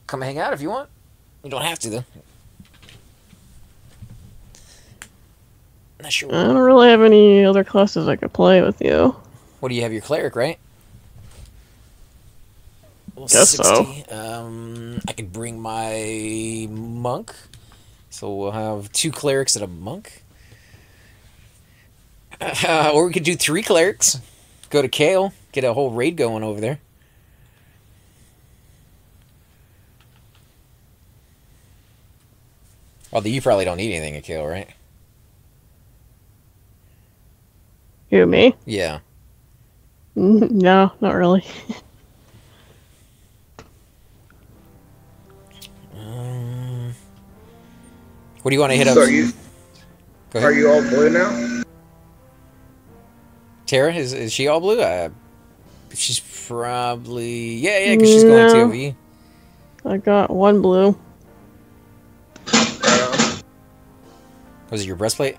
come hang out if you want. You don't have to, though. Not sure. I don't really have any other classes I could play with you. What do you have? Your cleric, right? Well, Guess so. 60. I could bring my monk. So we'll have 2 clerics and a monk. Or we could do 3 clerics. Go to Kale. Get a whole raid going over there. Although you probably don't need anything at Kale, right? You, me? Yeah. No, not really. What do you want to hit up? So Go are ahead. you all blue now? Tara, is she all blue? She's probably... Yeah, because she's going No. TOV. I got 1 blue. Was it your breastplate?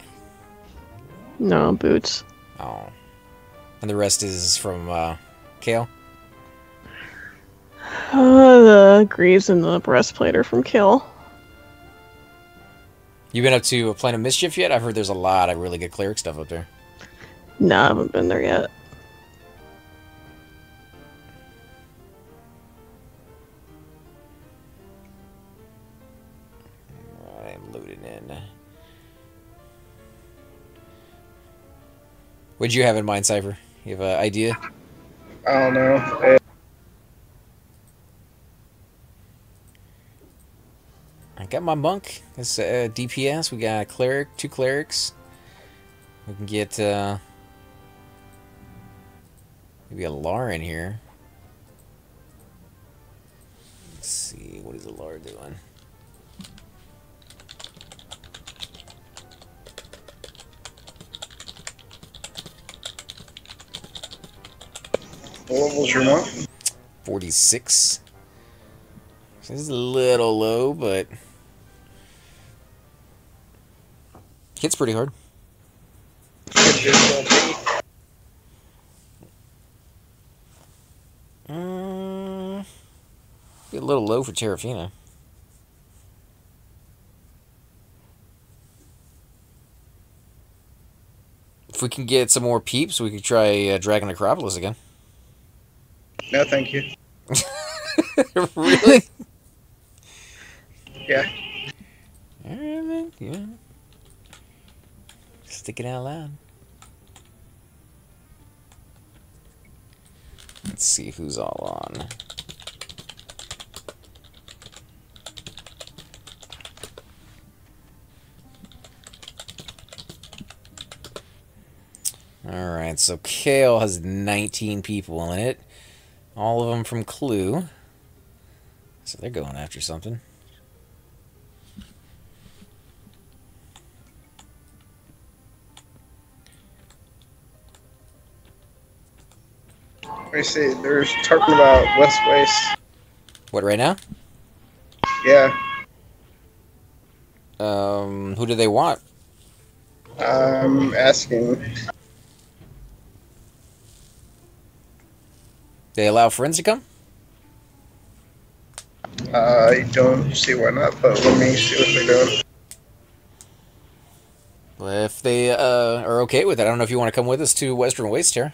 No, boots. Oh. And the rest is from Kale? The greaves and the breastplate are from Kill. You been up to Plan of Mischief yet? I've heard there's a lot of really good cleric stuff up there. No, I haven't been there yet. I'm loading in. What'd you have in mind, Cypher? You have an idea? I don't know. I got my monk. It's DPS. We got a cleric, 2 clerics. We can get maybe a Lar in here. Let's see, what is a Lar doing? What level's your monk? 46. So this is a little low, but hits pretty hard. Be a little low for Terrafina. If we can get some more peeps, we could try Dragon Acropolis again. No, thank you. Really? Yeah. Alright, man. Yeah. Stick it out loud. Let's see who's all on. Alright, so Kale has 19 people in it. All of them from Clue. So they're going after something. Let me see. They're talking about West Waste. What, right now? Yeah. Who do they want? I'm asking. They allow friends to come? I don't see why not, but let me see what they're doing. Well, if they are okay with it, I don't know if you want to come with us to Western Waste here.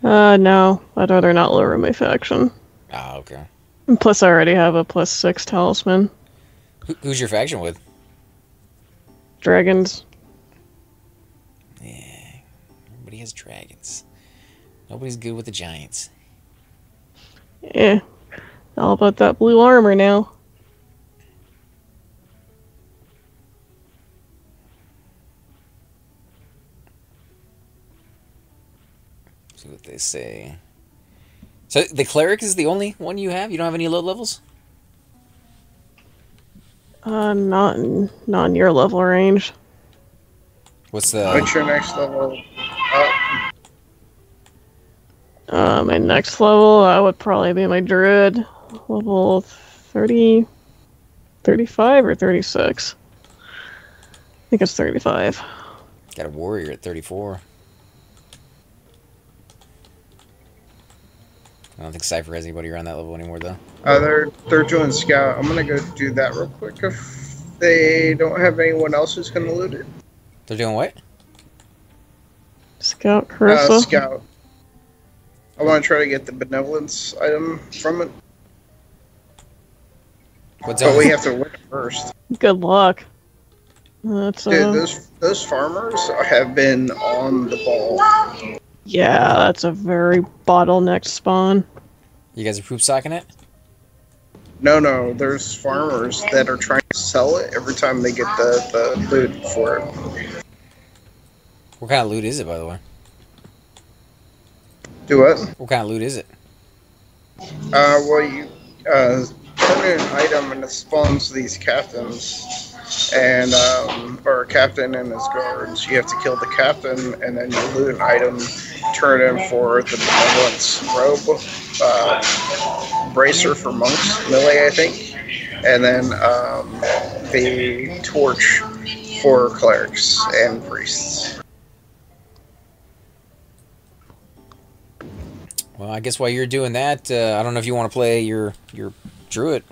No. I'd rather not lower my faction. Ah, okay. And plus, I already have a +6 talisman. Who's your faction with? Dragons. Yeah, everybody has dragons. Nobody's good with the giants. Yeah. All about that blue armor now. See what they say. So the cleric is the only one you have? You don't have any low levels? Not in your level range. What's the... What's your next level up? My next level, I would probably be my druid. Level 30... 35 or 36? I think it's 35. Got a warrior at 34. I don't think Cypher has anybody around that level anymore, though. They're doing scout. I'm gonna go do that real quick if they don't have anyone else who's gonna loot it. They're doing what? Scout Carissa. Scout. I want to try to get the benevolence item from it. What But zone? we have to win it first. Good luck. That's Dude, those farmers have been on the ball. yeah, that's a very bottlenecked spawn. You guys are poop socking it? No, there's farmers that are trying to sell it every time they get the loot for it. What kind of loot is it, by the way? Do what? What kind of loot is it? Well, you turn in an item and it spawns these captains, and or a captain and his guards. You have to kill the captain, and then you loot an item, turn it in for the benevolence robe, bracer for monks, melee, I think, and then the torch for clerics and priests. Well, I guess while you're doing that, I don't know if you want to play your druid.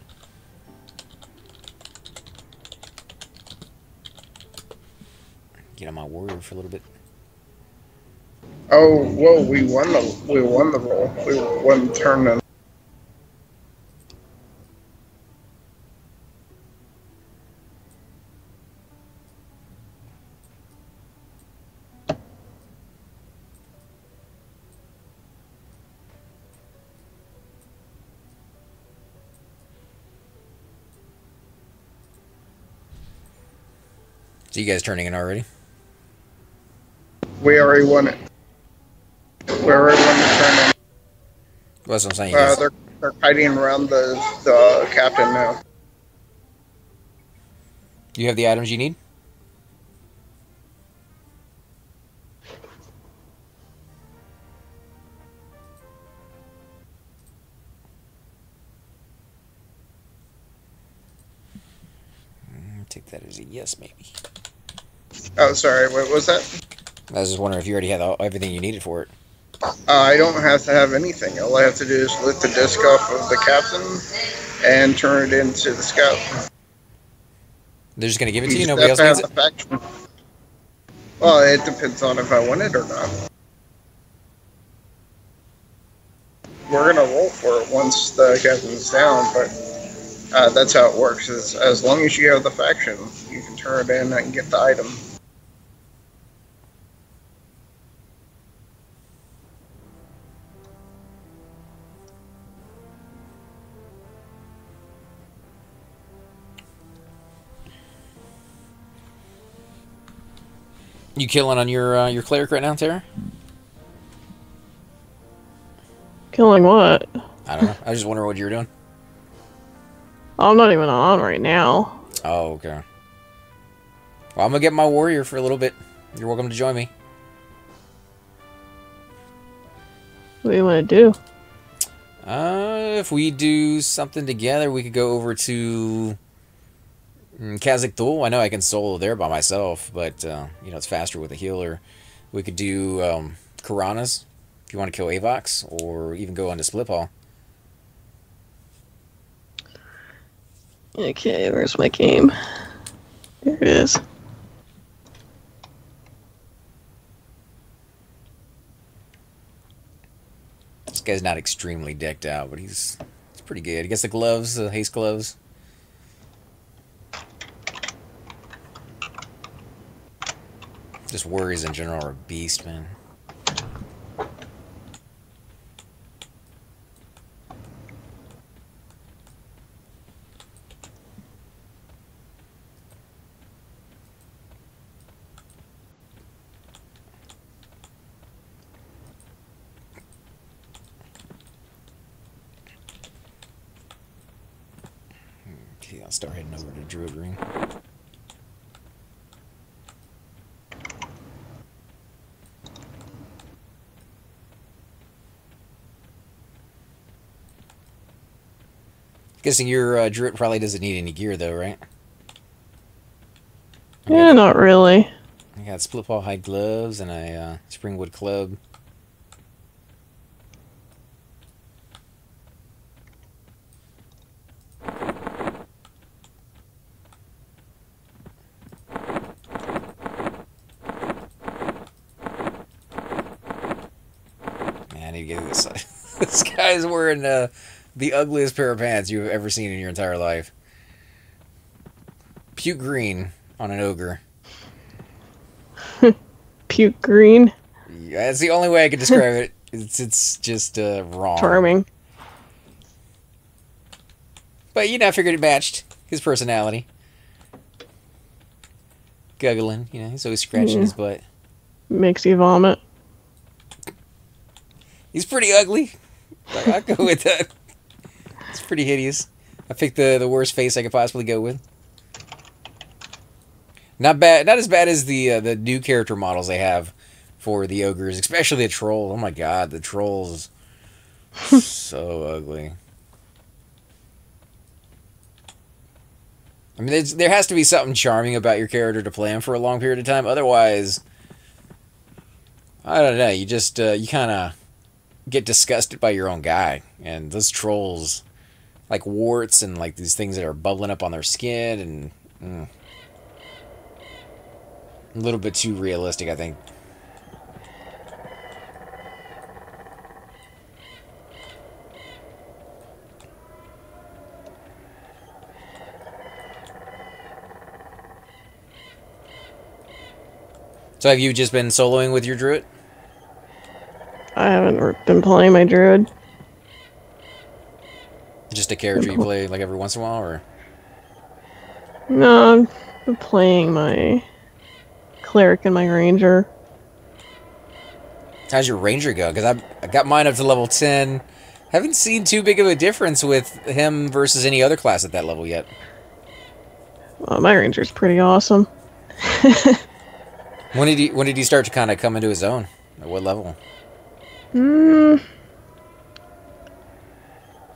Get on my warrior for a little bit. Oh, whoa! We won the roll. We won the tournament. So you guys turning in already? We already won it. We already won the tournament. Well, that's what I'm saying. You guys, They're hiding around the captain now. you have the items you need? Take that as a yes, maybe. Oh, sorry. What was that? I was just wondering if you already had everything you needed for it. I don't have to have anything. All I have to do is lift the disc off of the captain and turn it into the scout. They're just going to give it to you? just Nobody else have needs to it? have the faction. Well, it depends on if I win it or not. We're going to roll for it once the captain's down, but that's how it works. Is as long as you have the faction, you can turn it in and get the item. You killing on your cleric right now, Tara? Killing what? I don't know. I was just wondering what you were doing. I'm not even on right now. Oh, okay. Well, I'm going to get my warrior for a little bit. You're welcome to join me. What do you want to do? If we do something together, we could go over to Cazic Thule. I know I can solo there by myself, but, you know, it's faster with a healer. We could do Karanas, if you want to kill Avox, or even go into Split Paw. Okay, where's my game? There it is. This guy's not extremely decked out, but he's pretty good. He gets the gloves, the haste gloves. Just warriors in general are a beast, man. Okay, I'll start heading over to Druid Ring. Guessing your Druid probably doesn't need any gear, though, right? Yeah, not really. I got split paw hide gloves and a springwood club. This guy's wearing the ugliest pair of pants you've ever seen in your entire life. Puke green on an ogre. Puke green. Yeah, that's the only way I could describe it. It's just wrong. Charming. But you know, I figured it matched his personality. Guggling, you know, he's always scratching his butt. Makes you vomit. He's pretty ugly. I'll go with that. It's pretty hideous. I picked the worst face I could possibly go with. Not bad. Not as bad as the new character models they have for the ogres, especially the troll. Oh my god, the trolls so ugly. I mean, there has to be something charming about your character to play him for a long period of time. Otherwise, I don't know. You just you kind of get disgusted by your own guy, and those trolls, like warts and like these things that are bubbling up on their skin, and a little bit too realistic, I think. So have you just been soloing with your druid? I haven't been playing my druid. Just a character you play like every once in a while, or? No, I've been playing my cleric and my ranger. How's your ranger go? Because I got mine up to level 10. Haven't seen too big of a difference with him versus any other class at that level yet. Well, my ranger's pretty awesome. When did he start to kind of come into his own? At what level?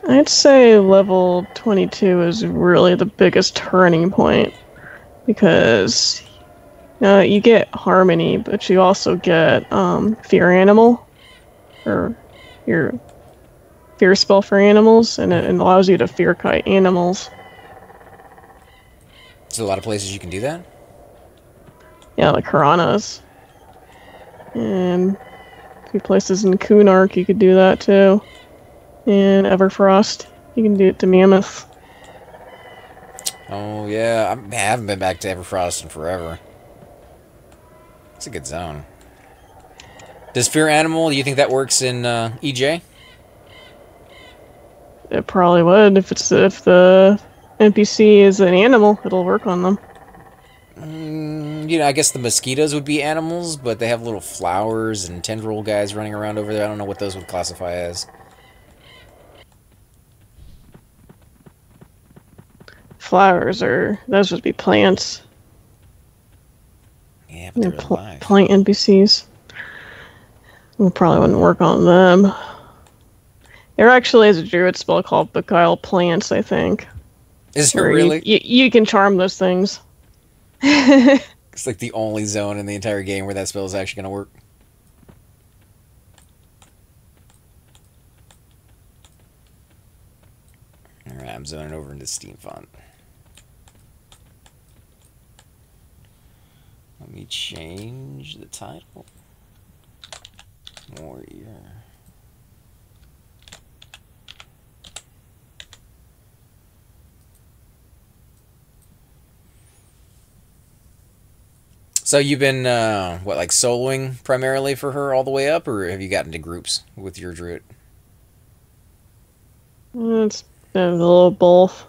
I'd say level 22 is really the biggest turning point, because you get harmony, but you also get fear animal, or your fear spell for animals, and it allows you to fear kite animals. There's a lot of places you can do that? Yeah, like Haranas. And a few places in Kunark you could do that too. And Everfrost, you can do it to Mammoth. Oh yeah, I haven't been back to Everfrost in forever. It's a good zone. Does Fear Animal, do you think that works in EJ? It probably would. If the NPC is an animal, it'll work on them. You know, I guess the mosquitoes would be animals, but they have little flowers and tendril guys running around over there. I don't know what those would classify as. Flowers those would be plants. Yeah, but they're alive. Plant NPCs. We probably wouldn't work on them. There actually is a druid spell called Beguile Plants, I think. Is there really? You can charm those things. It's like the only zone in the entire game where that spell is actually going to work. Alright, I'm zoning over into Steam Font. Let me change the title. Warrior. So you've been, what, like soloing primarily for her all the way up, or have you gotten into groups with your druid? It's been a little both.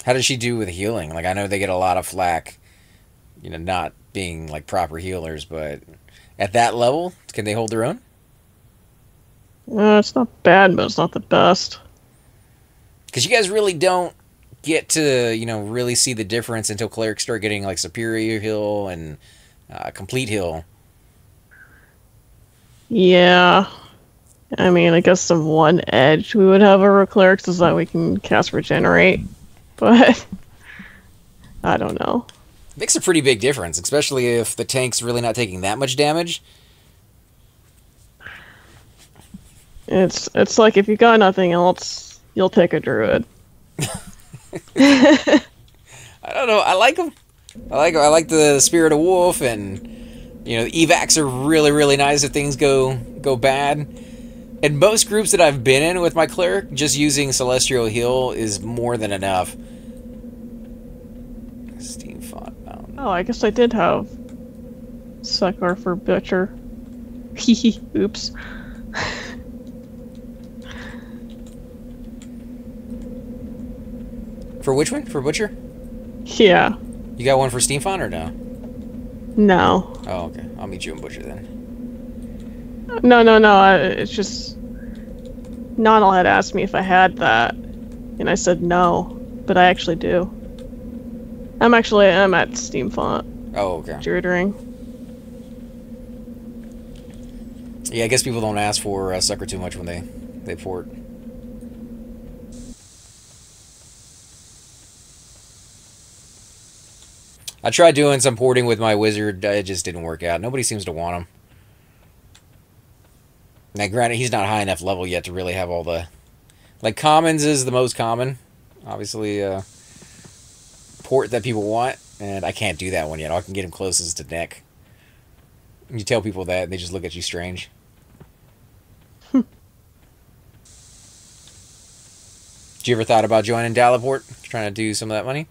How does she do with healing? Like, I know they get a lot of flack, you know, not being, like, proper healers, but at that level, can they hold their own? It's not bad, but it's not the best. Because you guys really don't get to, you know, really see the difference until clerics start getting, like, superior heal and complete heal. Yeah. I mean, I guess the one edge we would have over clerics is that we can cast regenerate, but I don't know. Makes a pretty big difference, especially if the tank's really not taking that much damage. It's like if you got nothing else, you'll take a druid. I don't know. I like them. I like the Spirit of Wolf, and you know, the evacs are really, really nice if things go bad. In most groups that I've been in with my cleric, just using Celestial Heal is more than enough. Steam font. Oh, I guess I did have Sucker for Butcher. Hehe. Oops. For which one? For Butcher? Yeah. You got one for Steam font or no? No. Oh, okay. I'll meet you in Butcher then. No. It's just... Nonal had asked me if I had that, and I said no, but I actually do. I'm at Steam font. Oh, okay. Tutoring. Yeah, I guess people don't ask for Sucker too much when they port. I tried doing some porting with my wizard. It just didn't work out. Nobody seems to want him. Now, granted, he's not high enough level yet to really have all the... Like, commons is the most common. Obviously, port that people want. And I can't do that one yet. All I can get him closest to neck. You tell people that, and they just look at you strange. Did you ever thought about joining Dallaport? Trying to do some of that money?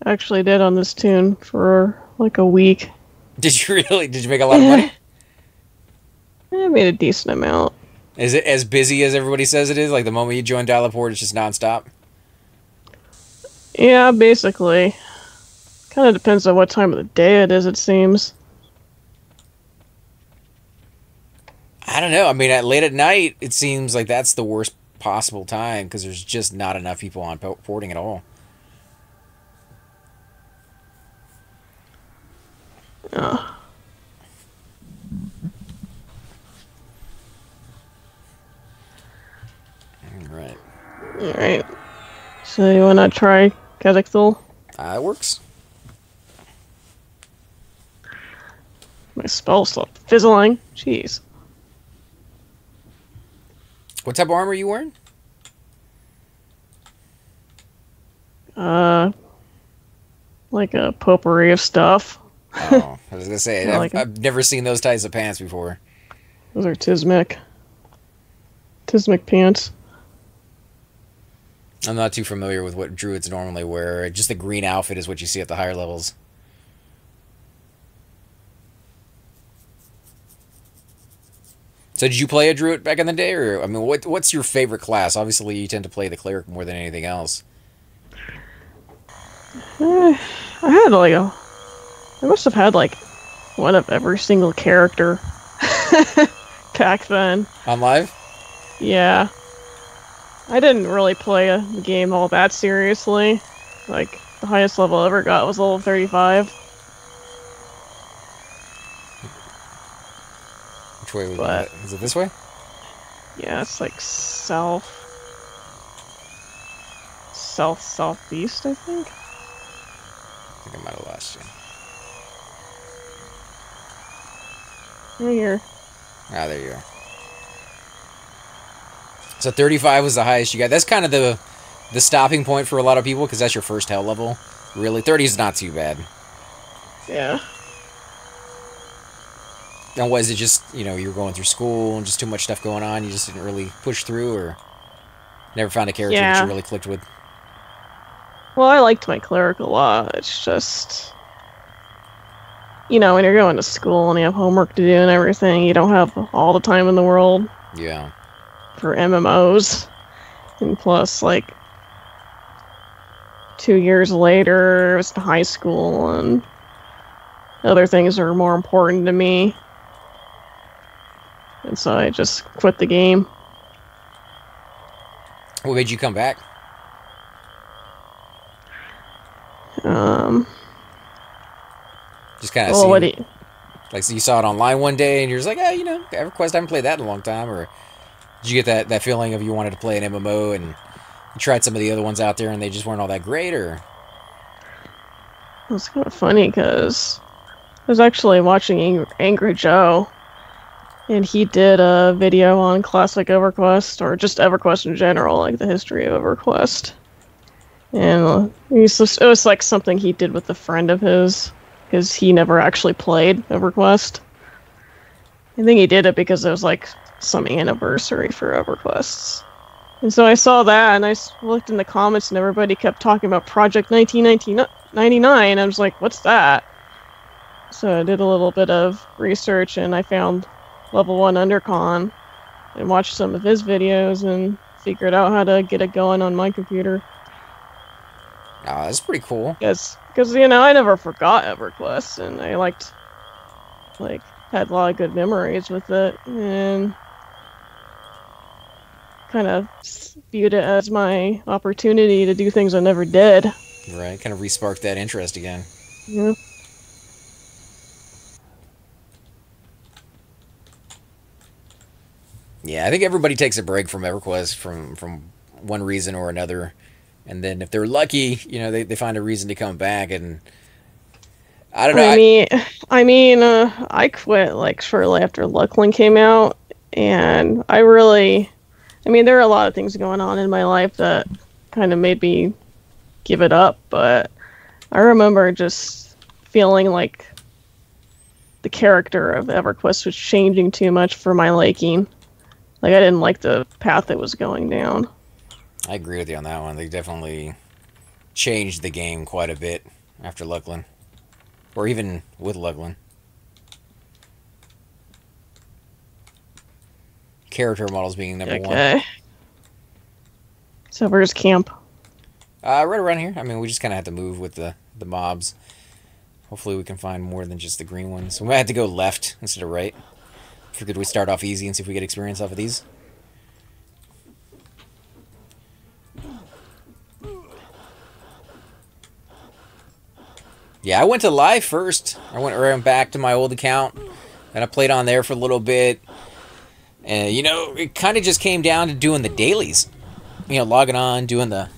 I actually did on this tune for like a week. Did you really? Did you make a lot of money? I made a decent amount. Is it as busy as everybody says it is? Like the moment you join Dallaport, it's just nonstop? Yeah, basically. Kind of depends on what time of the day it is, it seems. I don't know. I mean, late at night, it seems like that's the worst possible time because there's just not enough people on porting at all. Oh. Alright. So you wanna try Cazic Thule? It works. My spell stopped fizzling. Jeez. What type of armor are you wearing? Like a potpourri of stuff. Oh, I was gonna say, I've never seen those types of pants before. Those are Tismic pants. I'm not too familiar with what druids normally wear. Just the green outfit is what you see at the higher levels. So did you play a druid back in the day, or I mean, what's your favorite class? Obviously, you tend to play the cleric more than anything else. I had like I must have had like one of every single character back then. On live? Yeah. I didn't really play the game all that seriously. Like, the highest level I ever got was level 35. Which way was that? Is it this way? Yeah, it's like southeast, I think. I think I might have lost you. Right here. Ah, there you are. So 35 was the highest you got. That's kind of the stopping point for a lot of people, because that's your first hell level. Really, 30 is not too bad. Yeah. And was it just, you know, you were going through school and just too much stuff going on, you just didn't really push through, or never found a character that you really clicked with? Well, I liked my cleric a lot. It's just, you know, when you're going to school and you have homework to do and everything, you don't have all the time in the world. Yeah. For MMOs. And plus, like, 2 years later, it was in high school, and other things are more important to me. And so I just quit the game. What made you come back? Just kind of like, so you saw it online one day and you're just like, you know, Everquest, I haven't played that in a long time, or did you get that feeling of you wanted to play an MMO and you tried some of the other ones out there and they just weren't all that great, or? It was kind of funny because I was actually watching Angry Joe, and he did a video on classic Everquest, or just Everquest in general, like the history of Everquest. And it was like something he did with a friend of his, because he never actually played Everquest. I think he did it because it was like some anniversary for Everquest. And so I saw that, and I looked in the comments, and everybody kept talking about Project 1999. I was like, what's that? So I did a little bit of research, and I found Level 1 Undercon, and watched some of his videos, and figured out how to get it going on my computer. Oh, that's pretty cool. Yes, because, you know, I never forgot Everquest, and I had a lot of good memories with it, and kind of viewed it as my opportunity to do things I never did. Right, kind of re-sparked that interest again. Yeah. Yeah, I think everybody takes a break from EverQuest from one reason or another, and then if they're lucky, you know, they find a reason to come back. And I don't know. I quit like shortly after Luckland came out, and there are a lot of things going on in my life that kind of made me give it up. But I remember just feeling like the character of EverQuest was changing too much for my liking. Like, I didn't like the path it was going down. I agree with you on that one. They definitely changed the game quite a bit after Luckland. Or even with Luckland. Character models being number one. Okay. So where's camp? Right around here. I mean, we just kind of have to move with the mobs. Hopefully we can find more than just the green ones. We might have to go left instead of right. Figured we start off easy and see if we get experience off of these. Yeah, I went to live first. I went right back to my old account, and I played on there for a little bit. And, you know, it kind of just came down to doing the dailies. You know, logging on, doing the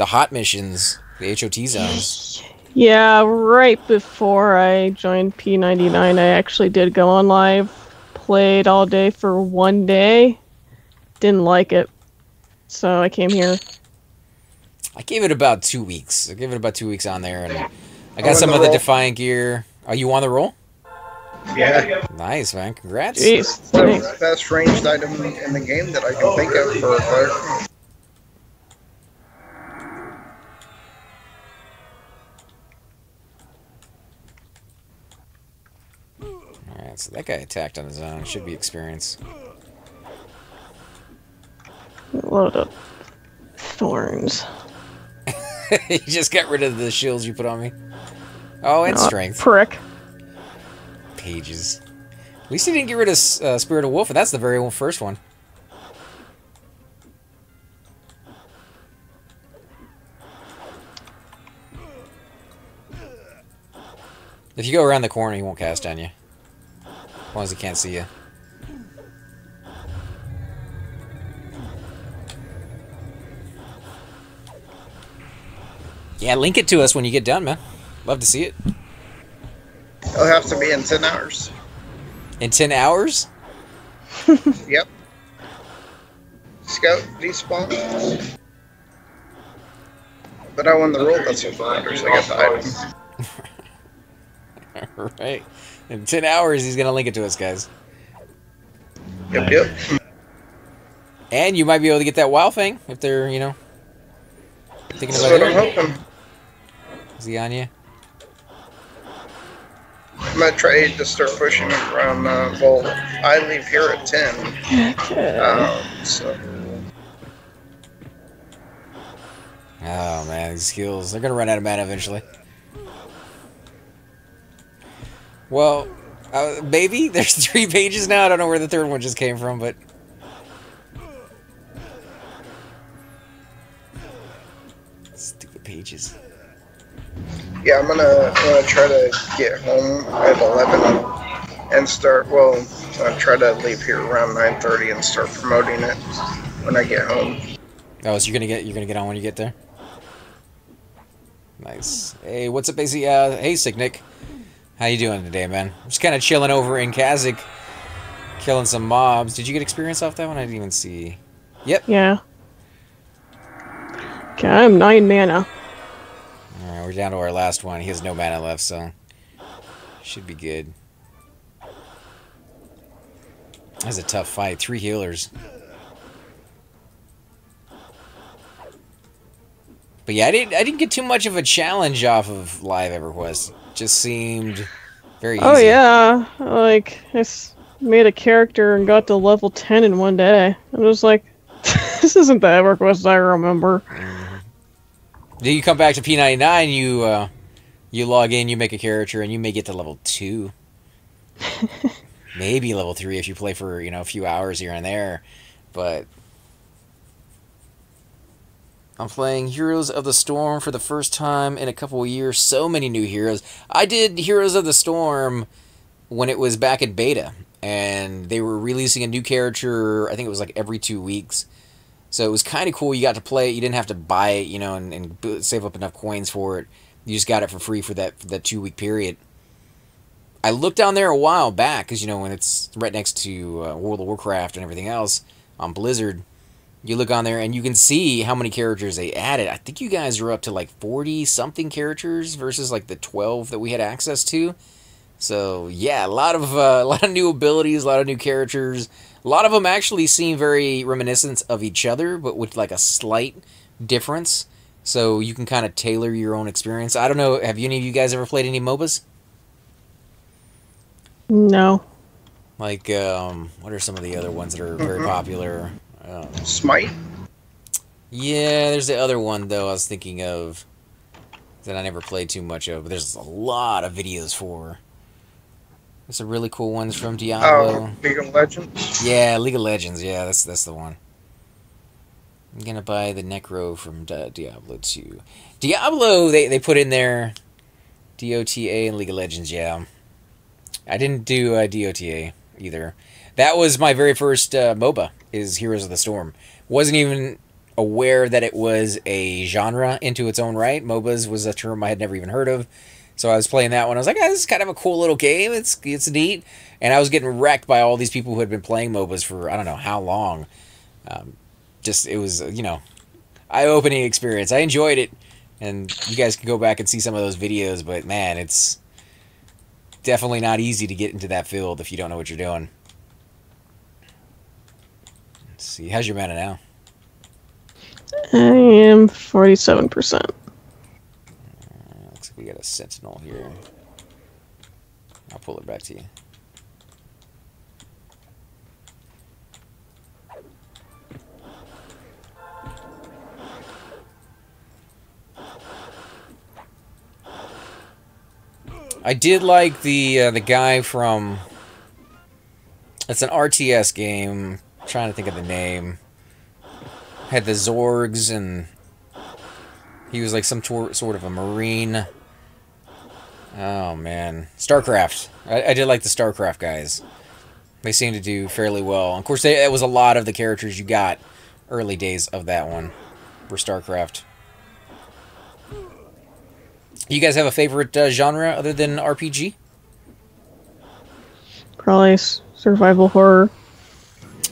hot missions, the HOT zones. Yeah, right before I joined P99, I actually did go on live. Played all day for one day. Didn't like it. So I came here. I gave it about 2 weeks. I gave it about 2 weeks on there, and I got some of the Defiant gear. Oh, you on the roll? Yeah. Nice, man. Congrats. Jeez. It's the best ranged item in the game that I can think of for a player. Alright, so that guy attacked on his own. Should be experience. Load of thorns. You just got rid of the shields you put on me. Oh, and strength. Prick. Pages. At least he didn't get rid of Spirit of Wolf, and that's the very first one. If you go around the corner, he won't cast on you. As long as he can't see you. Yeah, link it to us when you get done, man. Love to see it. It'll have to be in 10 hours. In 10 hours? Yep. Scout despawn. But I won the roll, that's what matters. I got the item. Right. In 10 hours, he's going to link it to us, guys. Yep. And you might be able to get that WoW thing if they're, you know, thinking That's about what it. I'm hoping. Is he on you? I'm going to try to start pushing it around, well, I leave here at 10. So. Oh, man, these skills. They're going to run out of mana eventually. Well, maybe. There's 3 pages now. I don't know where the third one just came from, but... Stupid pages. Yeah, I'm gonna try to get home at 11 and start, try to leave here around 9:30 and start promoting it when I get home. Oh, so you're gonna get on when you get there? Nice. Hey, what's up, AC? Hey, Sick Nick. How you doing today, man? I'm just kind of chilling over in Cazic, killing some mobs. Did you get experience off that one? I didn't even see. Yep. Yeah. Okay, I'm 9 mana. Alright, we're down to our last one. He has no mana left, so should be good. That's a tough fight. 3 healers. But yeah, I didn't get too much of a challenge off of live Everquest. Just seemed very easy. Oh yeah, like made a character and got to level 10 in one day. I was like, this isn't the EverQuest I remember. Then you come back to P99, you log in, you make a character, and you may get to level 2. Maybe level 3 if you play for, a few hours here and there. But I'm playing Heroes of the Storm for the first time in a couple of years. So many new heroes. I did Heroes of the Storm when it was back in beta, and they were releasing a new character, I think it was like every 2 weeks. So it was kind of cool. You got to play it. You didn't have to buy it, and save up enough coins for it. You just got it for free for that 2-week period. I looked down there a while back, because, when it's right next to World of Warcraft and everything else on Blizzard, you look on there and you can see how many characters they added. I think you guys are up to like 40-something characters versus like the 12 that we had access to. So yeah, a lot of new abilities, a lot of new characters. A lot of them actually seem very reminiscent of each other, but with like a slight difference. So you can kind of tailor your own experience. I don't know, have any of you guys ever played any MOBAs? No. Like, what are some of the other ones that are very popular? Smite? Yeah, there's the other one, though, I was thinking of that I never played too much of, but there's a lot of videos for. There's some really cool ones from Diablo. Oh, League of Legends? Yeah, League of Legends, yeah, that's the one. I'm gonna buy the Necro from Diablo 2. Diablo, they put in there DOTA and League of Legends, yeah. I didn't do DOTA either. That was my very first MOBA, is Heroes of the Storm. Wasn't even aware that it was a genre into its own right. MOBAs was a term I had never even heard of. So I was playing that one. I was like, oh, this is kind of a cool little game. It's neat. And I was getting wrecked by all these people who had been playing MOBAs for I don't know how long. It was, eye-opening experience. I enjoyed it. And you guys can go back and see some of those videos. But, man, it's definitely not easy to get into that field if you don't know what you're doing. Let's see. How's your mana now? I am 47%. Looks like we got a sentinel here. I'll pull it back to you. I did like the guy from. It's an RTS game. I'm trying to think of the name. Had the Zorgs, and he was like some sort of a marine. Oh man, StarCraft. I did like the StarCraft guys. They seemed to do fairly well. Of course, it was a lot of the characters you got early days of that one for StarCraft. You guys have a favorite genre other than RPG? Probably survival horror.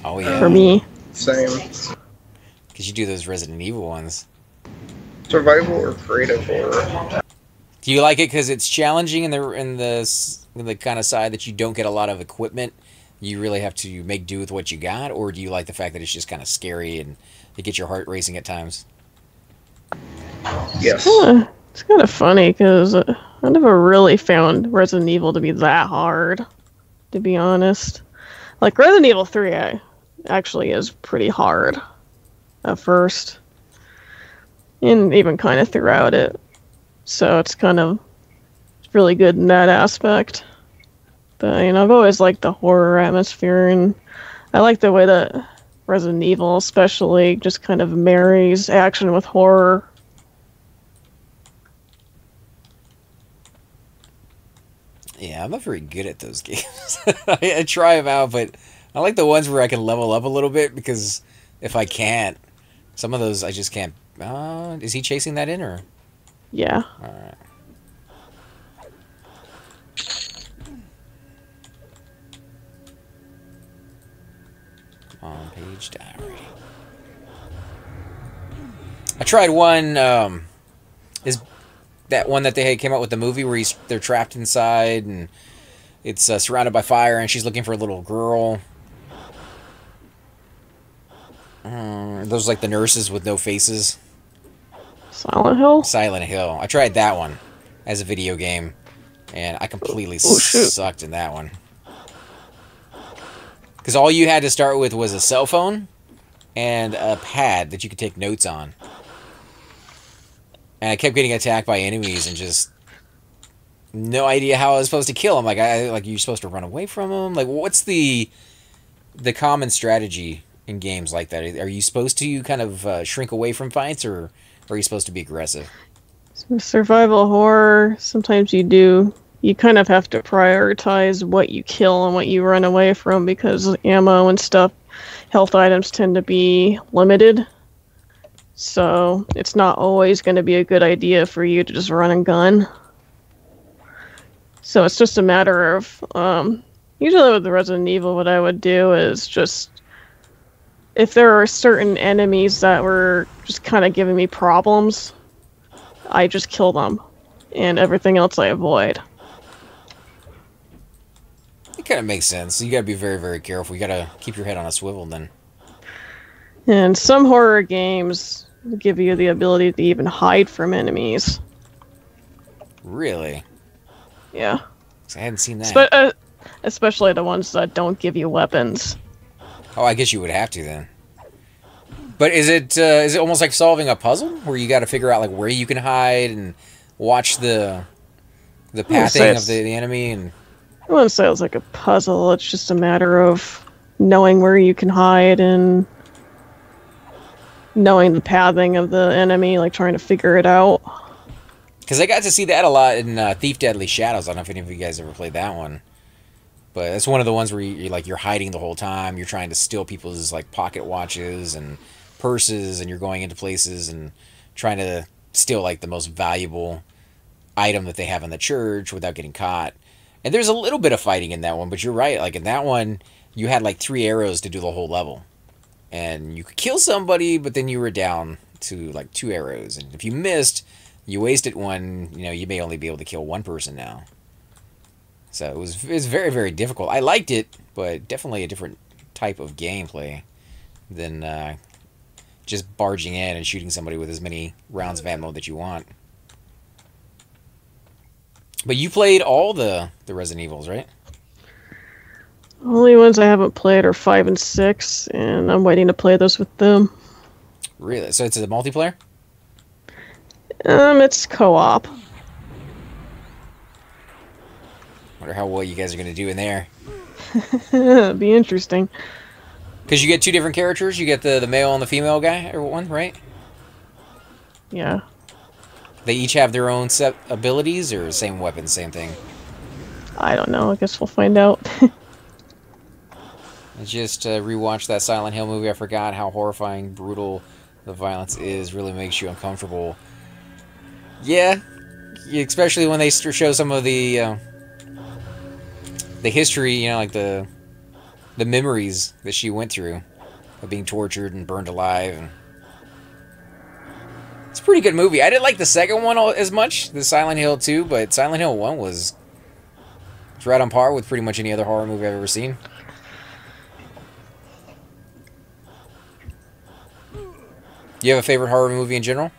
Oh yeah. For me. Same. Because you do those Resident Evil ones. Survival or creative horror? Do you like it because it's challenging in the kind of side that you don't get a lot of equipment? You really have to make do with what you got, or do you like the fact that it's just kind of scary and it gets your heart racing at times? Yes. It's kind of funny because I never really found Resident Evil to be that hard, to be honest. Like, Resident Evil 3 actually is pretty hard at first, and even kind of throughout it. So it's kind of really good in that aspect. But, I've always liked the horror atmosphere, and I like the way that Resident Evil especially just kind of marries action with horror. Yeah, I'm not very good at those games. I try them out, but I like the ones where I can level up a little bit, because if I can't, some of those I just can't. Is he chasing that in, or? Yeah. Alright. On page diary. I tried one, is that one that they came out with the movie where they're trapped inside and it's surrounded by fire and she's looking for a little girl. Those like the nurses with no faces. Silent Hill? Silent Hill. I tried that one as a video game, and I completely sucked in that one. Because all you had to start with was a cell phone and a pad that you could take notes on. And I kept getting attacked by enemies and just no idea how I was supposed to kill them. Like you're supposed to run away from them. Like, what's the common strategy in games like that? Are you supposed to kind of shrink away from fights, or are you supposed to be aggressive? Survival horror, sometimes you kind of have to prioritize what you kill and what you run away from, because ammo and stuff, health items tend to be limited. So it's not always going to be a good idea for you to just run and gun. So it's just a matter of, usually with the Resident Evil, what I would do is just, if there are certain enemies that were just kind of giving me problems, I just kill them, and everything else I avoid. It kind of makes sense. You gotta be very, very careful. You gotta keep your head on a swivel then. And some horror games give you the ability to even hide from enemies. Really? Yeah. I hadn't seen that. Especially the ones that don't give you weapons. Oh, I guess you would have to then. But is it almost like solving a puzzle where you got to figure out like where you can hide and watch the pathing of the enemy? And I wouldn't say it's like a puzzle. It's just a matter of knowing where you can hide and knowing the pathing of the enemy, like trying to figure it out. Because I got to see that a lot in Thief Deadly Shadows. I don't know if any of you guys ever played that one. But it's one of the ones where you're hiding the whole time. You're trying to steal people's like pocket watches and purses, and you're going into places and trying to steal like the most valuable item that they have in the church without getting caught. And there's a little bit of fighting in that one, but you're right. Like in that one, you had like 3 arrows to do the whole level. And you could kill somebody, but then you were down to like 2 arrows. And if you missed, you wasted one, you may only be able to kill 1 person now. So it was very, very difficult. I liked it, but definitely a different type of gameplay than just barging in and shooting somebody with as many rounds of ammo that you want. But you played all the Resident Evils, right? Only ones I haven't played are 5 and 6, and I'm waiting to play those with them. Really? So it's a multiplayer? It's co-op. Wonder how well you guys are going to do in there. It'd be interesting. Because you get 2 different characters. You get the male and the female guy, or one, right? Yeah. They each have their own set abilities, or same weapon, same thing? I don't know. I guess we'll find out. I just rewatched that Silent Hill movie. I forgot how horrifying, brutal the violence is. Really makes you uncomfortable. Yeah, especially when they show some of the history, like the memories that she went through of being tortured and burned alive. And it's a pretty good movie. I didn't like the second one as much, the Silent Hill 2, but Silent Hill 1 was right on par with pretty much any other horror movie I've ever seen. Do you have a favorite horror movie in general?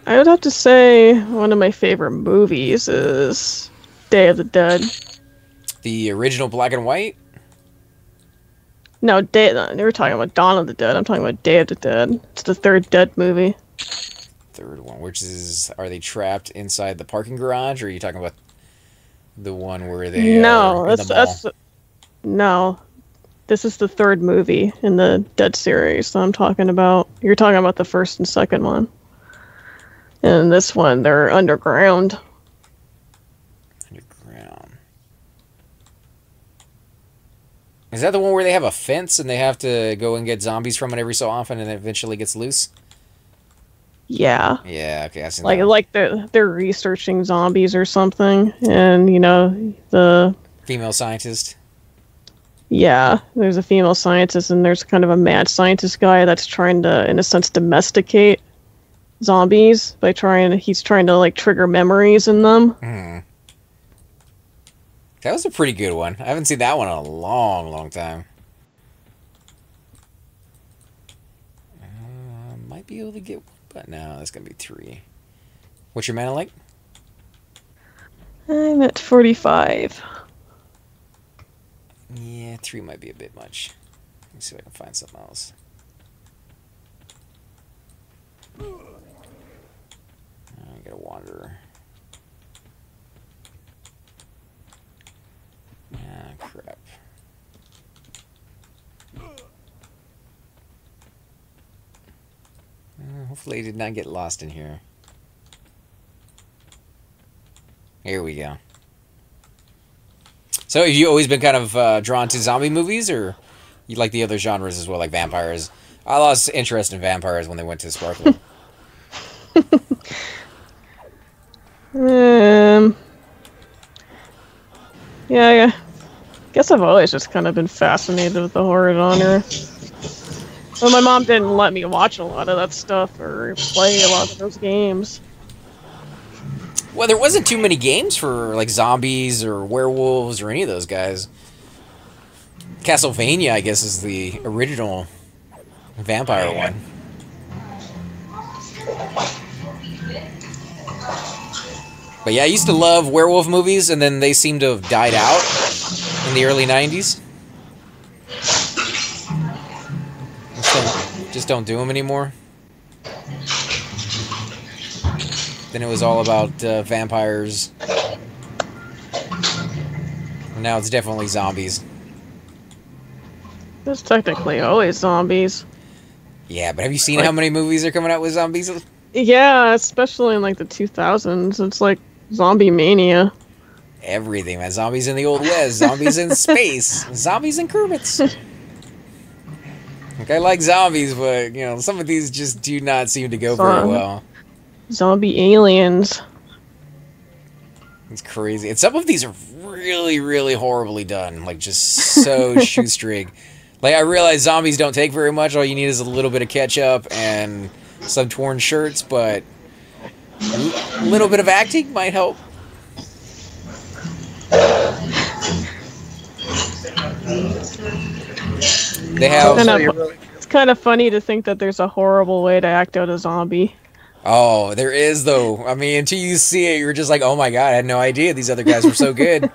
I would have to say one of my favorite movies is Day of the Dead. The original black and white? No, they were talking about Dawn of the Dead. I'm talking about Day of the Dead. It's the 3rd Dead movie. 3rd one, which is, are they trapped inside the parking garage, or are you talking about the one where they no, are in the mall? No. This is the 3rd movie in the Dead series that I'm talking about. You're talking about the 1st and 2nd one. And this one, they're underground. Underground. Is that the one where they have a fence and they have to go and get zombies from it every so often and it eventually gets loose? Yeah. Yeah, okay, I've seen that. Like they're researching zombies or something, and the female scientist. Yeah, there's a female scientist, and there's kind of a mad scientist guy that's trying to, in a sense, domesticate zombies by he's trying to like trigger memories in them. Hmm. That was a pretty good one. I haven't seen that one in a long, long time. Might be able to get one, but no, that's going to be 3. What's your mana like? I'm at 45. Yeah, 3 might be a bit much. Let me see if I can find something else. I got a wanderer. Ah, crap. Hopefully I did not get lost in here. Here we go. So have you always been kind of drawn to zombie movies, or you like the other genres as well, like vampires? I lost interest in vampires when they went to Sparkle. Yeah, I guess I've always just kind of been fascinated with the horror genre. But my mom didn't let me watch a lot of that stuff or play a lot of those games. Well, there wasn't too many games for like zombies or werewolves or any of those guys. Castlevania, I guess, is the original vampire one. But yeah, I used to love werewolf movies, and then they seem to have died out in the early 90s. Just don't do them anymore. Then it was all about vampires. And now it's definitely zombies. It's technically always zombies. Yeah, but have you seen how many movies are coming out with zombies? Yeah, especially in like the 2000s. It's like zombie mania. Everything, man. Zombies in the Old West, zombies in space, zombies in Kermit's. Like, I like zombies, but, you know, some of these just do not seem to go very well. Zombie aliens. It's crazy. And some of these are really, really horribly done. Like, just so shoestring. Like, I realize zombies don't take very much. All you need is a little bit of ketchup and some torn shirts, but a little bit of acting might help. They have... It's kind of funny to think that there's a horrible way to act out a zombie. Oh, there is, though. I mean, until you see it, you're just like, oh my god, I had no idea these other guys were so good.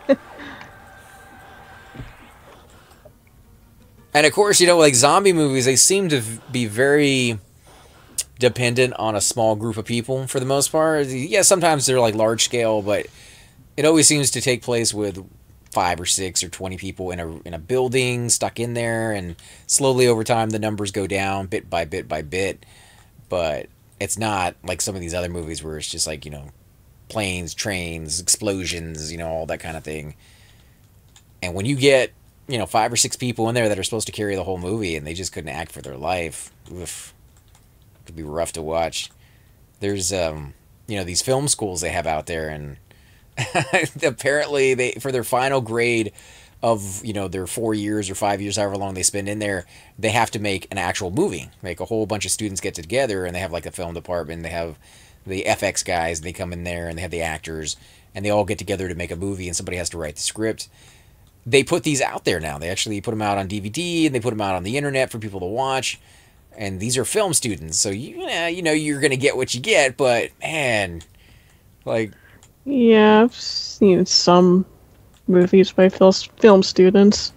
And of course, you know, like zombie movies, they seem to be very dependent on a small group of people for the most part. Yeah, sometimes they're like large scale, but it always seems to take place with 5 or 6 or 20 people in a building stuck in there, and slowly over time the numbers go down bit by bit by bit. But it's not like some of these other movies where it's just like, you know, planes, trains, explosions, you know, all that kind of thing. And when you get, you know, 5 or 6 people in there that are supposed to carry the whole movie and they just couldn't act for their life, oof, it could be rough to watch. There's you know, these film schools they have out there, and apparently they, for their final grade of, you know, their 4 years or 5 years, however long they spend in there, they have to make an actual movie. Like, a whole bunch of students get together, and they have like a film department, they have the FX guys, and they come in there, and they have the actors, and they all get together to make a movie, and somebody has to write the script. They put these out there now. They actually put them out on DVD, and they put them out on the internet for people to watch. And these are film students, so you know, you're gonna get what you get. But man, like, yeah, I've seen some movies by film students.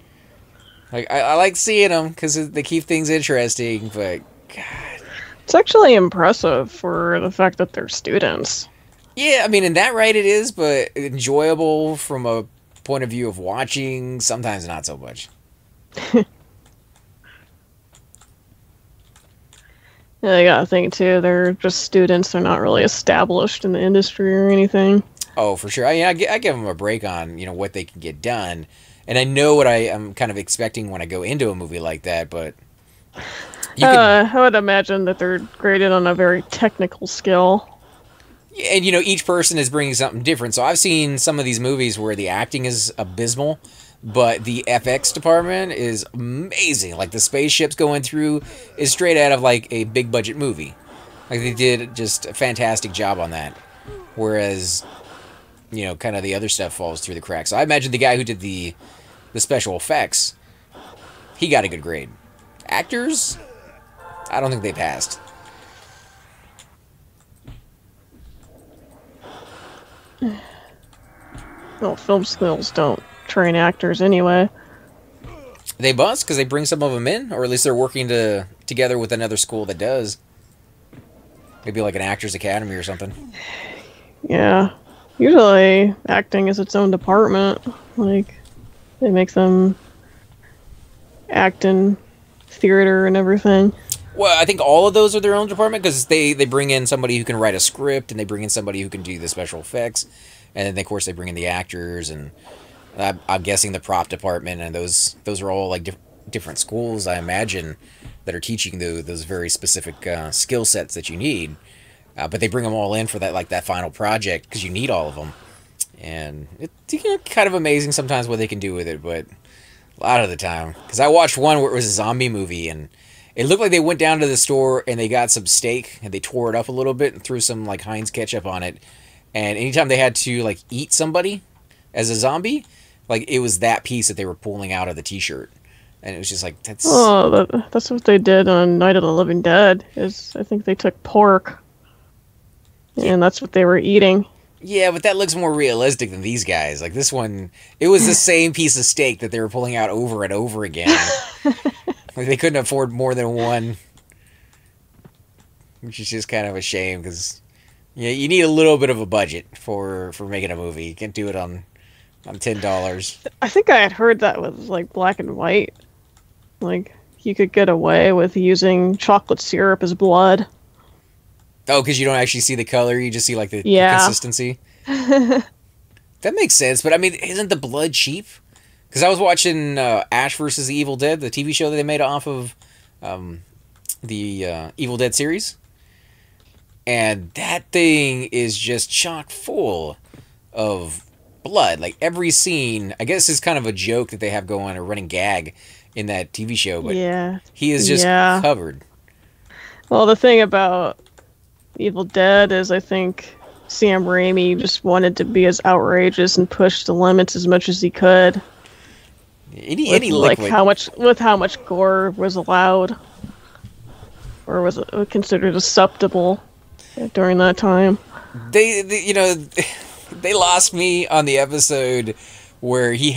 Like, I like seeing them because they keep things interesting. But God, it's actually impressive for the fact that they're students. Yeah, I mean, in that right it is, but enjoyable from a point of view of watching, sometimes not so much. Yeah, I gotta think too, they're just students, they're not really established in the industry or anything. Oh, for sure. I give them a break on, you know, what they can get done, and I know what I am kind of expecting when I go into a movie like that, but I would imagine that they're graded on a very technical skill. And, you know, each person is bringing something different. So I've seen some of these movies where the acting is abysmal, but the FX department is amazing. Like, the spaceships going through is straight out of, like, a big-budget movie. Like, they did just a fantastic job on that. Whereas you know, kind of the other stuff falls through the cracks. So I imagine the guy who did the special effects, he got a good grade. Actors, I don't think they passed. Well, film schools don't train actors anyway. They must, because they bring some of them in, or at least they're working together with another school that does. Maybe like an actors academy or something. Yeah. Usually, acting is its own department. Like, they make them act in theater and everything. Well, I think all of those are their own department, because they bring in somebody who can write a script, and they bring in somebody who can do the special effects, and then, of course, they bring in the actors, and I'm guessing the prop department, and those are all like different schools, I imagine, that are teaching those very specific skill sets that you need. But they bring them all in for that final project, because you need all of them. And it's kind of amazing sometimes what they can do with it, but a lot of the time. Because I watched one where it was a zombie movie, and it looked like they went down to the store and they got some steak, and they tore it up a little bit and threw some like Heinz ketchup on it. And anytime they had to like eat somebody as a zombie, like it was that piece that they were pulling out of the t-shirt. And it was just like, that's... Oh, that's what they did on Night of the Living Dead, is I think they took pork, and that's what they were eating. Yeah, but that looks more realistic than these guys. Like this one, it was the same piece of steak that they were pulling out over and over again. Like they couldn't afford more than one. Which is just kind of a shame, because you need a little bit of a budget for making a movie. You can't do it on $10. I think I had heard that with like black and white. Like you could get away with using chocolate syrup as blood. Oh, because you don't actually see the color, you just see like the consistency. That makes sense, but I mean, isn't the blood cheap? Because I was watching Ash vs. the Evil Dead, the TV show that they made off of the Evil Dead series. And that thing is just chock full of blood. Like every scene, I guess is kind of a joke that they have going, a running gag in that TV show, but he is just covered. Well, the thing about Evil Dead is I think Sam Raimi just wanted to be as outrageous and push the limits as much as he could. Any like liquid. how much gore was allowed, or was it considered acceptable during that time. They they lost me on the episode where he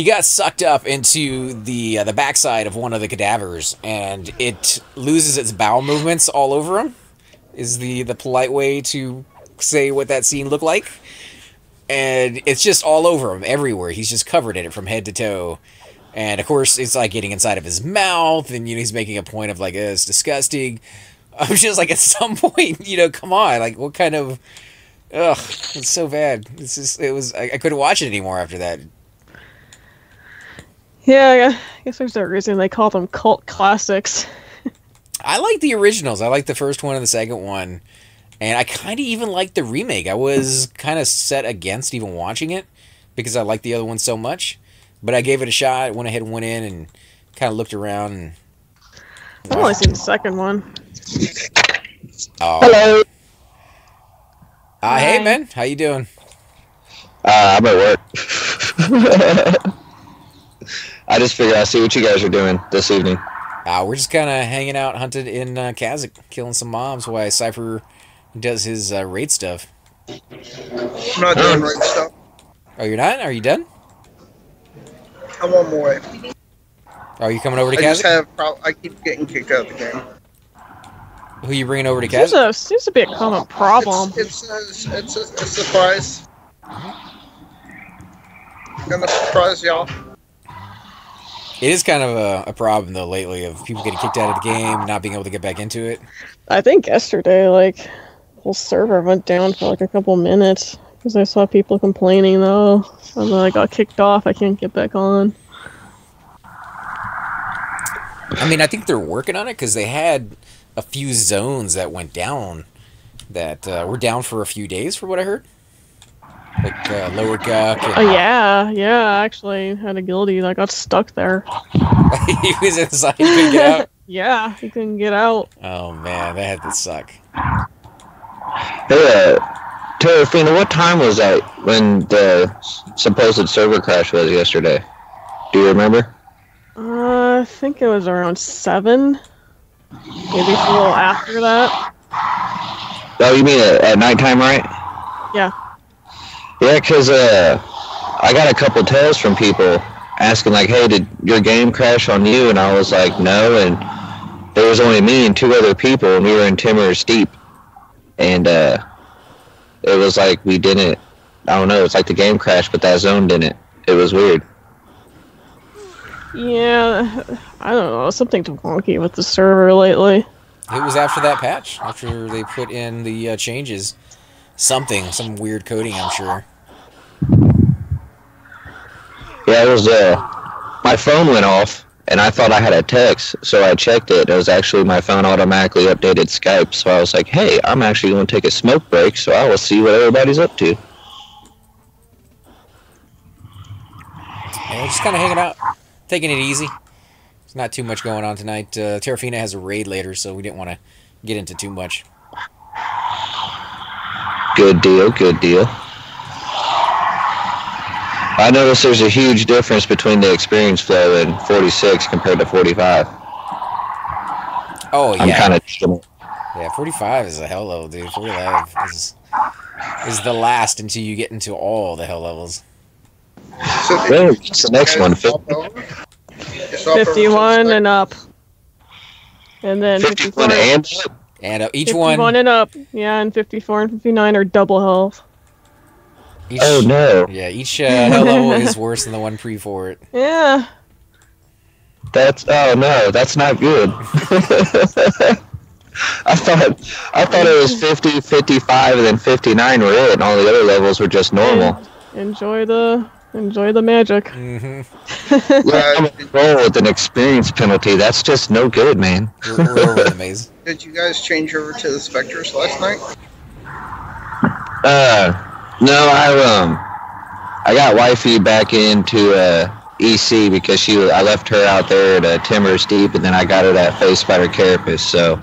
got sucked up into the backside of one of the cadavers, and it loses its bowel movements all over him, is the polite way to say what that scene looked like. And it's just all over him, everywhere. He's just covered in it from head to toe. And of course, it's like getting inside of his mouth, and he's making a point of like, it's disgusting. I'm just like, at some point, come on, like, what kind of... Ugh, it's so bad. I couldn't watch it anymore after that. Yeah, I guess there's a reason they call them cult classics. I like the originals. I like the first one and the second one. And I kind of even liked the remake. I was kind of set against even watching it because I liked the other one so much. But I gave it a shot, went ahead and went in and kind of looked around. And I've only seen the second one. Oh. Hello. Hey, man. How you doing? I'm at work. I just figured I'd see what you guys are doing this evening. We're just kind of hanging out, hunted in Cazic, killing some mobs while Cypher does his raid stuff. I'm not doing raid stuff. Oh, you're not? Are you done? I'm on my way. Are you coming over to I just Cazic? I keep getting kicked out of the game. Who are you bringing over to Cazic? Seems to be a common problem. It's a surprise. Gonna surprise y'all. It is kind of a problem, though, lately, of people getting kicked out of the game, not being able to get back into it. I think yesterday, like, the whole server went down for like a couple minutes because I saw people complaining, though. And then I got kicked off. I can't get back on. I mean, I think they're working on it because they had a few zones that went down that were down for a few days, for what I heard. Like Lower Guck. And... Oh, yeah. I actually had a guildie that got stuck there. He was inside, he couldn't get out? Yeah, he couldn't get out. Oh, man, that had to suck. Hey, Terrafina, what time was that when the supposed server crash was yesterday? Do you remember? I think it was around 7. Maybe it's a little after that. Oh, you mean at nighttime, right? Yeah. Yeah, because I got a couple tells from people asking, like, hey, did your game crash on you? And I was like, no, and there was only me and 2 other people, and we were in Timber Steep. And it was like we didn't, I don't know, it's like the game crashed, but that zone didn't. It was weird. Yeah, I don't know. Something's wonky with the server lately. It was after that patch, after they put in the changes. Some weird coding, I'm sure. Yeah, it was, my phone went off, and I thought I had a text, so I checked it. It was actually my phone automatically updated Skype, so I was like, hey, I'm actually going to take a smoke break, so I will see what everybody's up to. Yeah, just kind of hanging out, taking it easy. There's not too much going on tonight. Terrafina has a raid later, so we didn't want to get into too much. Good deal, good deal. I noticed there's a huge difference between the experience flow in 46 compared to 45. Oh, yeah. I'm kind of... Yeah, 45 is a hell level, dude. 45 is the last until you get into all the hell levels. So what's the next one? 51 and up. And then 51 and up? And each 51 one... and up. Yeah, and 54 and 59 are double health. Oh, no. Yeah, each hell level is worse than the one pre for it. Yeah. Oh no, that's not good. I thought it was 50, 55, and then 59 were it, and all the other levels were just normal. Enjoy the magic. Mm-hmm. I'm roll with an experience penalty. That's just no good, man. We're over the maze. Did you guys change over to the Spectres last night? No, I got wifey back into EC because I left her out there at Timber Steep, and then I got her that Face Spider Carapace, so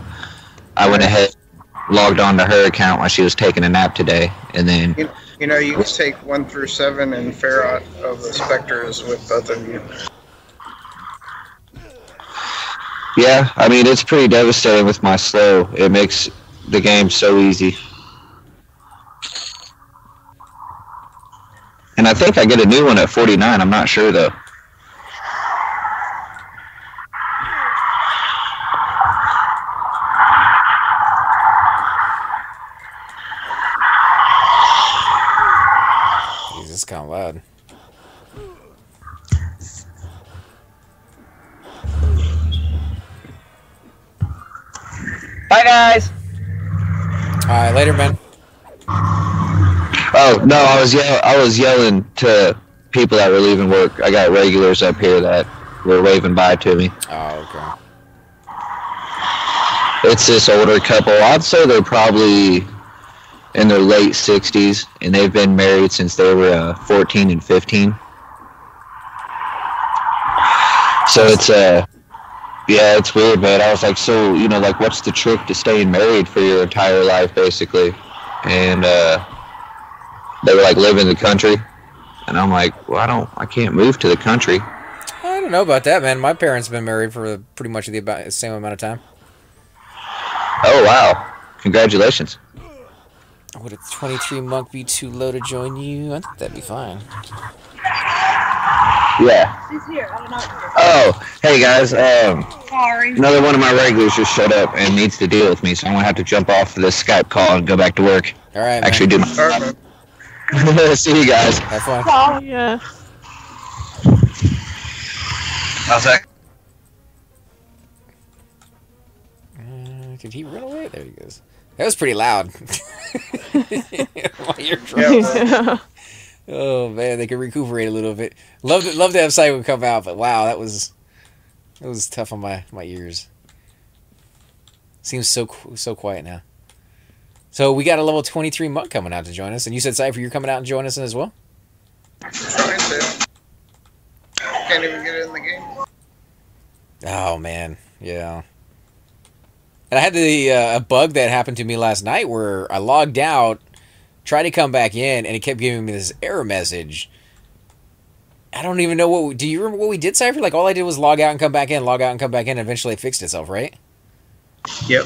I went ahead, logged on to her account while she was taking a nap today, and then... You know, you can take 1 through 7 and Ferrot of the Spectres with both of you. Yeah, I mean, it's pretty devastating with my slow. It makes the game so easy. And I think I get a new one at 49. I'm not sure, though. Jeez, it's kind of loud. Bye, guys! Alright, later, man. Oh, no, I was yelling to people that were leaving work. I got regulars up here that were waving bye to me. Oh, okay. It's this older couple. I'd say they're probably in their late 60s, and they've been married since they were 14 and 15. So it's, yeah, it's weird, man. I was like, so, you know, like, what's the trick to staying married for your entire life, basically? And, they were like, live in the country, and I'm like, well, I can't move to the country. I don't know about that, man. My parents have been married for pretty much the same amount of time. Oh wow! Congratulations. Would a 23 monk be too low to join you? I think that'd be fine. Yeah. She's here. I don't know. Oh, hey guys. Sorry. Another one of my regulars just showed up and needs to deal with me, so I'm gonna have to jump off this Skype call and go back to work. All right, man. Actually, do my. See you guys. Have fun. Oh, yeah. How's that? Did he run away? There he goes. That was pretty loud. Yeah. Oh man, they could recuperate a little bit. Love to have Psycho come out, but wow, that was tough on my ears. Seems so quiet now. So we got a level 23 monk coming out to join us, and you said Cypher, you're coming out and join us as well. Trying to. Can't even get it in the game. Oh man, yeah. And I had a bug that happened to me last night where I logged out tried to come back in, and it kept giving me this error message. I don't even know what... Do you remember what we did, Cypher? Like, all I did was log out and come back in, log out and come back in, and eventually it fixed itself, right? Yep.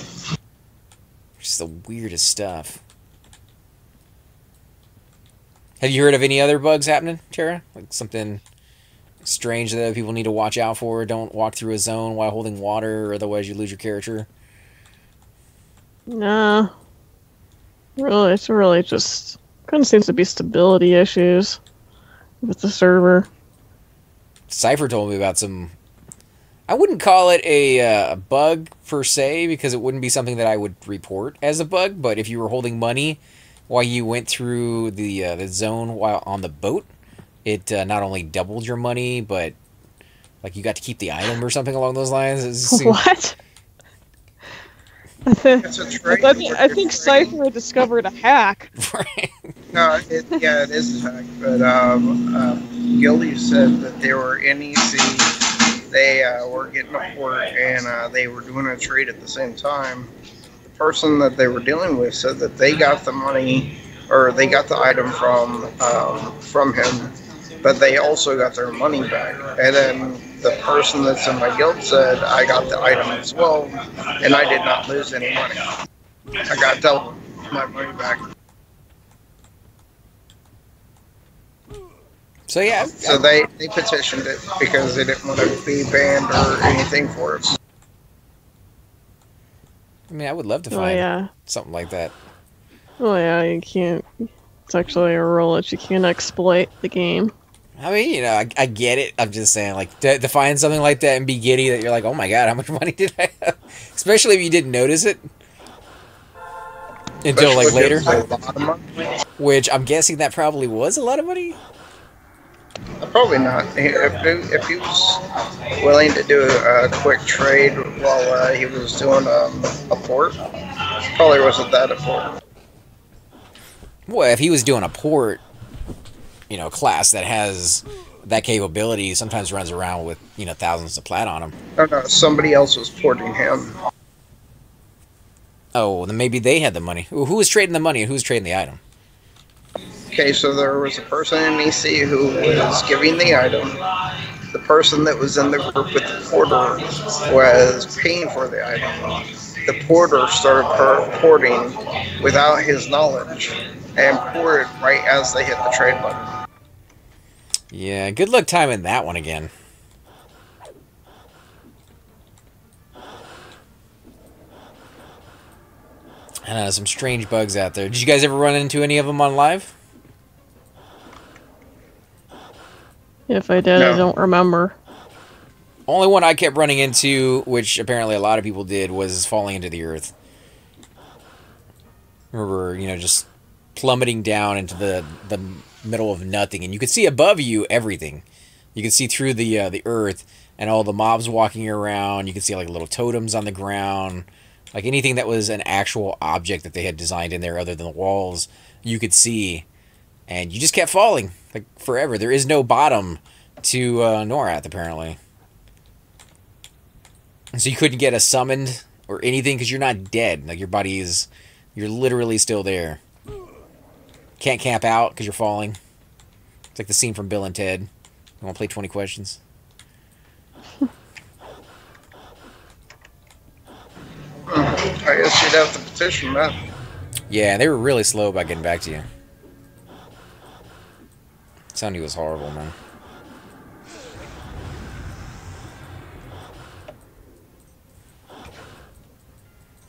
Just the weirdest stuff. Have you heard of any other bugs happening, Tara? Like something strange that people need to watch out for? Don't walk through a zone while holding water, or otherwise you lose your character. Nah. Really, it's really just kind of seems to be stability issues with the server. Cypher told me about some... I wouldn't call it a bug per se, because it wouldn't be something that I would report as a bug, but if you were holding money while you went through the zone while on the boat, it not only doubled your money, but like you got to keep the item or something along those lines. What? It's a trade. I think Cypher discovered a hack. Right. No, yeah, it is a hack. But Gilly said that they were NEC. They were getting a port, and they were doing a trade at the same time. The person that they were dealing with said that they got the money, or they got the item from him, but they also got their money back. And then the person that's in my guild said, I got the item as well, and I did not lose any money. I got double my money back. So yeah. So they petitioned it because they didn't want to be banned or anything for it. I mean, I would love to find yeah. something like that. Oh yeah, you can't. It's actually a rule that you can't exploit the game. I mean, you know, I get it. I'm just saying, like, to find something like that and be giddy that you're like, oh my god, how much money did I have? Especially if you didn't notice it until, like, later. Which, I'm guessing that probably was a lot of money? Probably not. If he was willing to do a quick trade while he was doing a port, probably wasn't that important. Well, if he was doing a port, you know, class that has that capability, sometimes runs around with, you know, thousands of plat on him. Oh no, somebody else was porting him. Oh, then maybe they had the money. Who was trading the money and who was trading the item? Okay, so there was a person in EC who was giving the item. The person that was in the group with the porter was paying for the item. The porter started porting without his knowledge and ported right as they hit the trade button. Yeah, good luck timing that one again. I know, some strange bugs out there. Did you guys ever run into any of them on live? If I did, No. I don't remember. Only one I kept running into, which apparently a lot of people did, was falling into the earth. Remember, you know, just plummeting down into the middle of nothing, and you could see above you everything. You could see through the earth and all the mobs walking around. You could see like little totems on the ground, like anything that was an actual object that they had designed in there other than the walls. You could see, and you just kept falling like forever. There is no bottom to Norath apparently, and so you couldn't get a summoned or anything because you're not dead. Like your body is, you're literally still there. Can't camp out because you're falling. It's like the scene from Bill and Ted. You want to play 20 questions? I guess you'd have to petition that. Yeah, they were really slow about getting back to you. Sounding was horrible, man.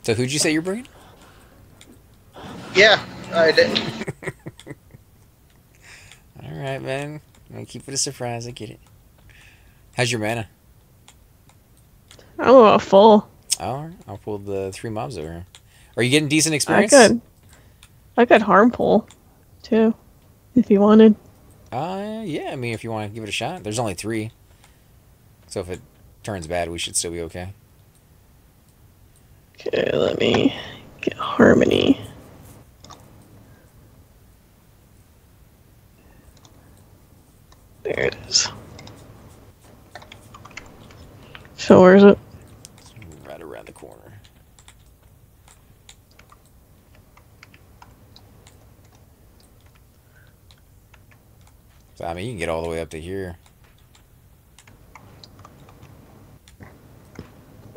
So who'd you say you're bringing? Yeah, I did. Alright, man. I'm gonna keep it a surprise, I get it. How's your mana? I'm about full. Alright, I'll pull the 3 mobs over here. Are you getting decent I experience? could harm pull, too, if you wanted. Yeah, I mean, if you want to give it a shot. There's only 3. So if it turns bad, we should still be okay. Okay, let me get harmony. There it is. So where is it? It's right around the corner. But, I mean, you can get all the way up to here.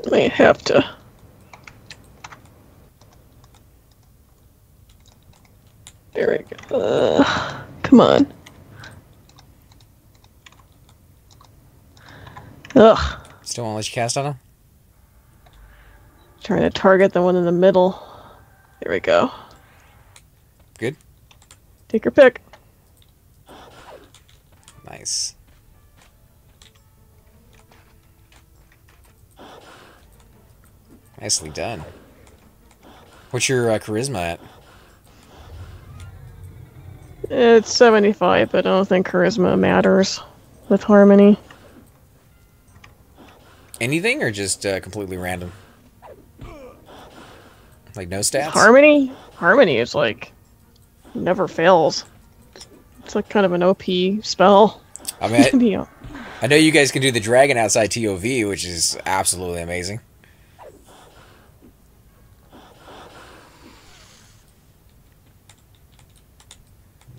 May have to. There we go. Come on. Ugh. Still won't let you cast on him? Trying to target the one in the middle. There we go. Good. Take your pick. Nice. Nicely done. What's your charisma at? It's 75, but I don't think charisma matters with Harmony. Anything or just completely random? Like no stats? Harmony? Harmony is like never fails. It's like kind of an OP spell. I mean, I know you guys can do the dragon outside TOV, which is absolutely amazing.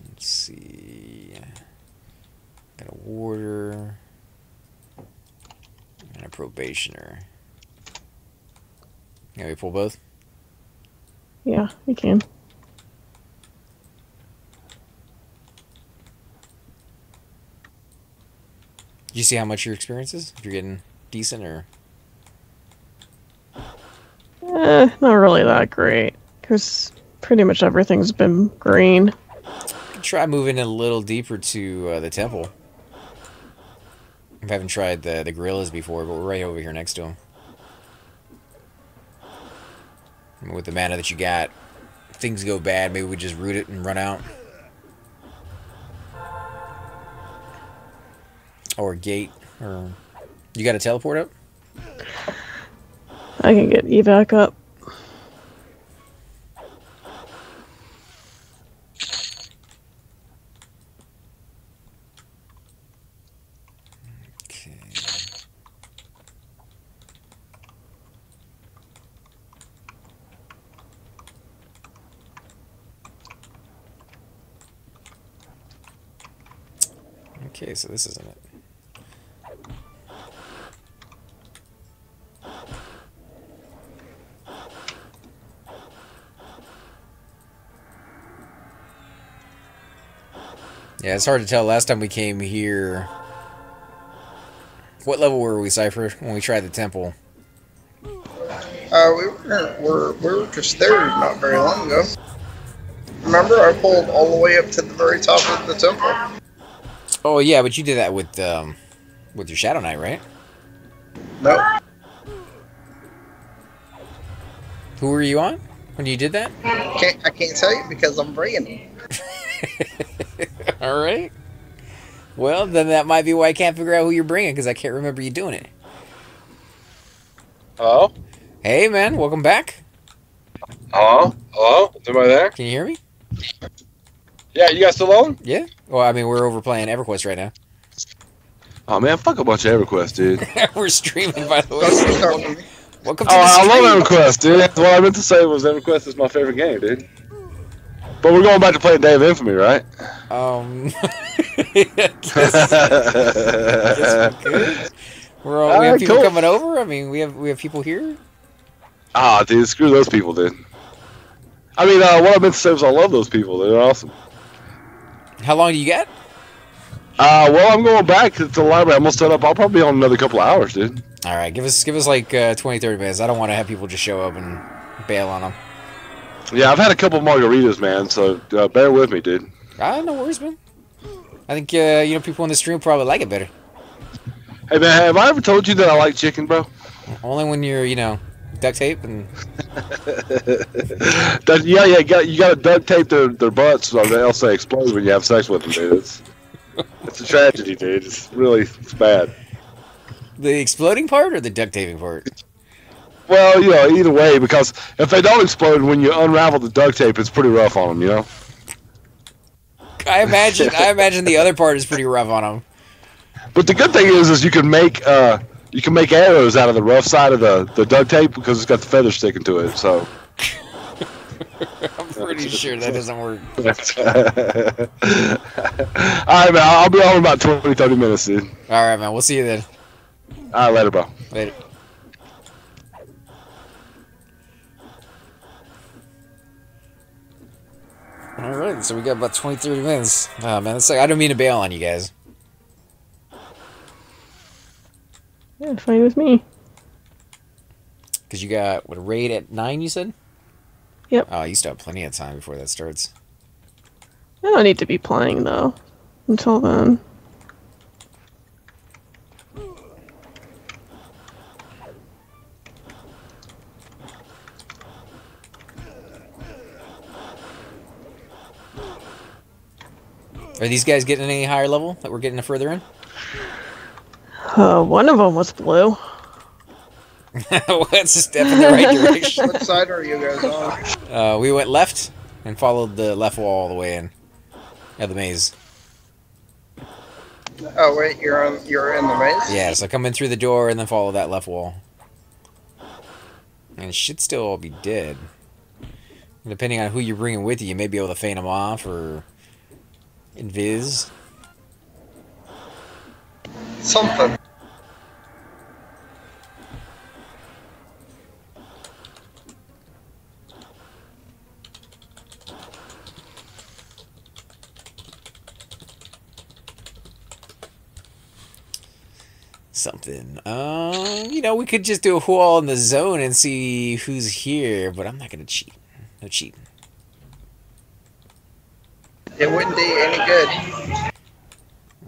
Let's see. Got a warder and a probationer. Can we pull both? Yeah, we can. Did you see how much your experience is? If you're getting decent or... Not really that great. Because pretty much everything's been green. Try moving in a little deeper to the temple. I haven't tried the gorillas before, but we're right over here next to them. And with the mana that you got, if things go bad, maybe we just root it and run out. Or a gate. Or you got a teleport up? I can get evac up. Okay, so this isn't it. Yeah, it's hard to tell. Last time we came here... What level were we, Cypher, when we tried the temple? We were just there not very long ago. Remember, I pulled all the way up to the very top of the temple. Oh, yeah, but you did that with your Shadow Knight, right? No. Who were you on when you did that? I can't tell you because I'm bringing it. All right. Well, then that might be why I can't figure out who you're bringing, because I can't remember you doing it. Hello? Hey, man, welcome back. Hello? Hello? Is anybody there? Can you hear me? Yeah, you guys still on? Yeah. Well, I mean, we're over playing Everquest right now. Oh, man, fuck a bunch of Everquest, dude. We're streaming, by the Don't way. start with me. Welcome to the I stream. love Everquest, dude. What I meant to say was Everquest is my favorite game, dude. But we're going back to playing Day of Infamy, right? Guess we could. We have people coming over. I mean, we have people here. Ah, dude, screw those people, dude. I mean, what I meant to say was I love those people. They're awesome. How long do you got? Well, I'm going back to the library. I'm gonna set up. I'll probably be on another couple of hours, dude. All right, give us like 20, 30 minutes. I don't want to have people just show up and bail on them. Yeah, I've had a couple margaritas, man. So bear with me, dude. No worries, man. I think people in the stream probably like it better. Hey, man, have I ever told you that I like chicken, bro? Only when you're duct tape and. Yeah, you got to duct tape their butts or else they explode when you have sex with them, dude. It's a tragedy, dude. It's bad. The exploding part or the duct taping part? Well, either way, because if they don't explode when you unravel the duct tape, it's pretty rough on them, I imagine the other part is pretty rough on them. But the good thing is you can make arrows out of the rough side of the duct tape because it's got the feathers sticking to it. So I'm pretty sure that doesn't work. Alright, man. I'll be on in about 20, 30 minutes, dude. Alright, man. We'll see you then. Alright, later, bro. Later. Alright, so we got about 20, 30 minutes. Oh, man. It's like, I don't mean to bail on you guys. Yeah, fine with me. Because you got, what, a raid at 9, you said? Yep. Oh, you still have plenty of time before that starts. I don't need to be playing, though, until then. Are these guys getting any higher level that we're getting further in? One of them was blue. That's a step in the right direction. What side are you guys on? We went left and followed the left wall all the way in. Yeah, the maze. Oh wait, you're in the maze? Yeah, so come in through the door and then follow that left wall. And it should still all be dead. And depending on who you're bringing with you, you may be able to feign them off or invis. Something. Something. You know, we could just do a wall in the zone and see who's here, but I'm not gonna cheat. No cheating. It wouldn't do any good.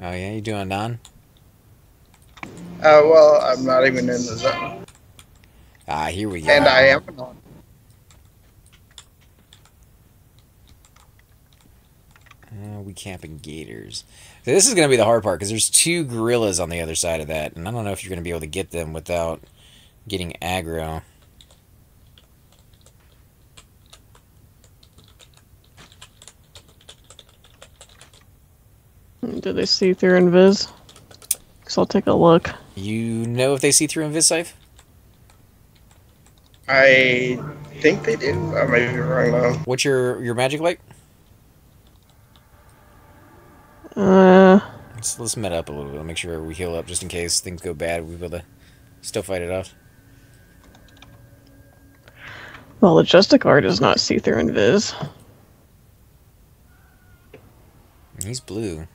Oh yeah, you doing non? Well, I'm not even in the zone. Ah, here we go. And I am on. We camping gators. So this is going to be the hard part because there's 2 gorillas on the other side of that, and I don't know if you're going to be able to get them without getting aggro. Do they see through invis? Because I'll take a look. You know if they see through Invis-Sife? I think they do. I may be wrong though. What's your magic like? Let's met up a little bit. Make sure we heal up just in case things go bad. We'll be able to still fight it off. Well, the Justicar does not see through invis. He's blue.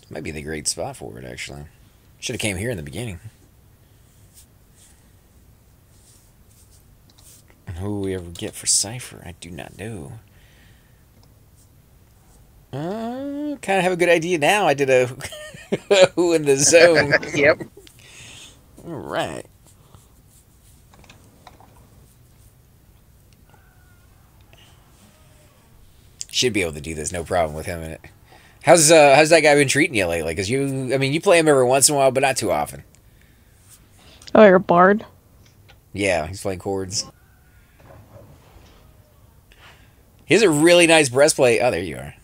Might be the great spot for it, actually. Should have came here in the beginning. And who will we ever get for Cypher? I do not know. Kind of have a good idea now. I did a who in the zone. Yep. All right. Should be able to do this, no problem with him in it. How's that guy been treating you lately? Because you play him every once in a while, but not too often. Oh, you're a bard? Yeah, he's playing chords. He has a really nice breastplate. Oh, there you are.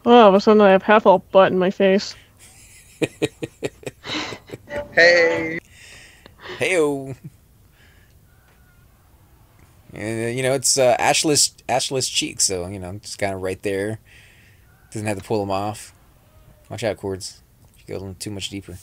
Oh, all of a sudden I have half a butt in my face. Hey. Heyo. And it's ashless cheeks, so it's kind of right there. Doesn't have to pull them off. Watch out, chords. If you go too much deeper.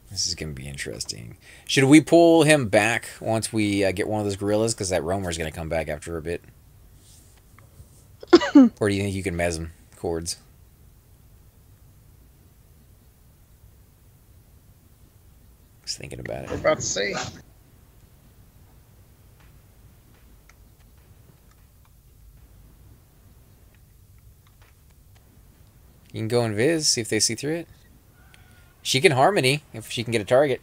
This is going to be interesting. Should we pull him back once we get one of those gorillas? Because that roamer's going to come back after a bit. Or do you think you can mez him, chords? Just thinking about it. We're about to see. You can go in Viz, see if they see through it. She can harmony if she can get a target.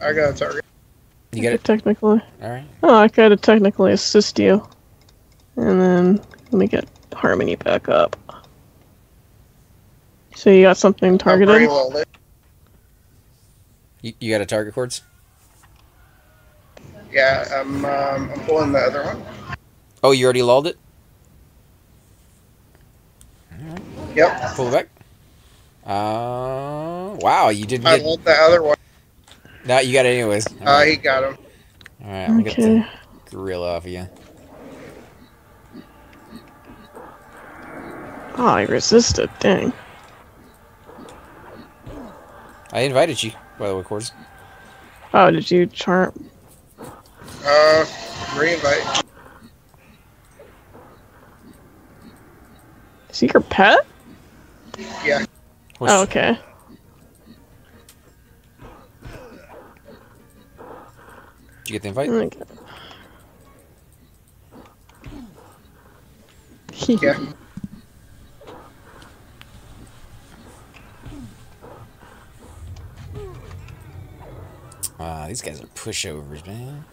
I got a target. You got it? Technically. Alright. Oh, I gotta technically assist you. And then let me get harmony back up. So you got something targeted? Very well lit. You got a target, chords? Yeah, I'm pulling the other one. Oh, you already lulled it? Yep. Pull it back. Wow, you didn't I get... lulled the other one. No, you got it anyways. Alright, He got him. let me get Okay. the gorilla off of you. Oh, I resisted. Dang. I invited you, by the way, Quartz. Oh, did you charm? Reinvite. Is he your pet? Yeah. Oh, okay. Did you get the invite? Okay. Yeah. These guys are pushovers, man.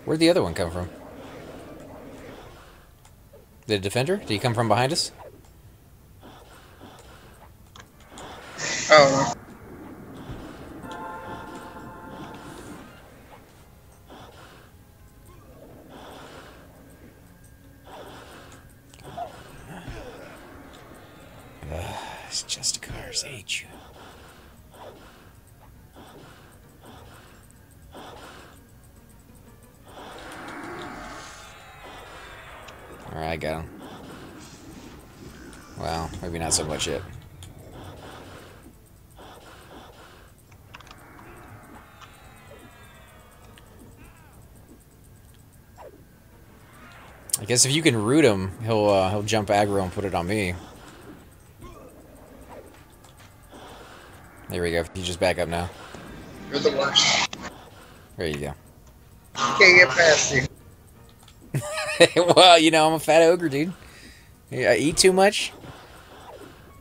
Where'd the other one come from? The defender? Did he come from behind us? Oh. It's just cars, hate you. Alright, I got him. Well, maybe not so much yet. I guess if you can root him, he'll jump aggro and put it on me. There we go. You just back up now. You're the worst. There you go. Can't get past you. Well, you know, I'm a fat ogre, dude. I eat too much.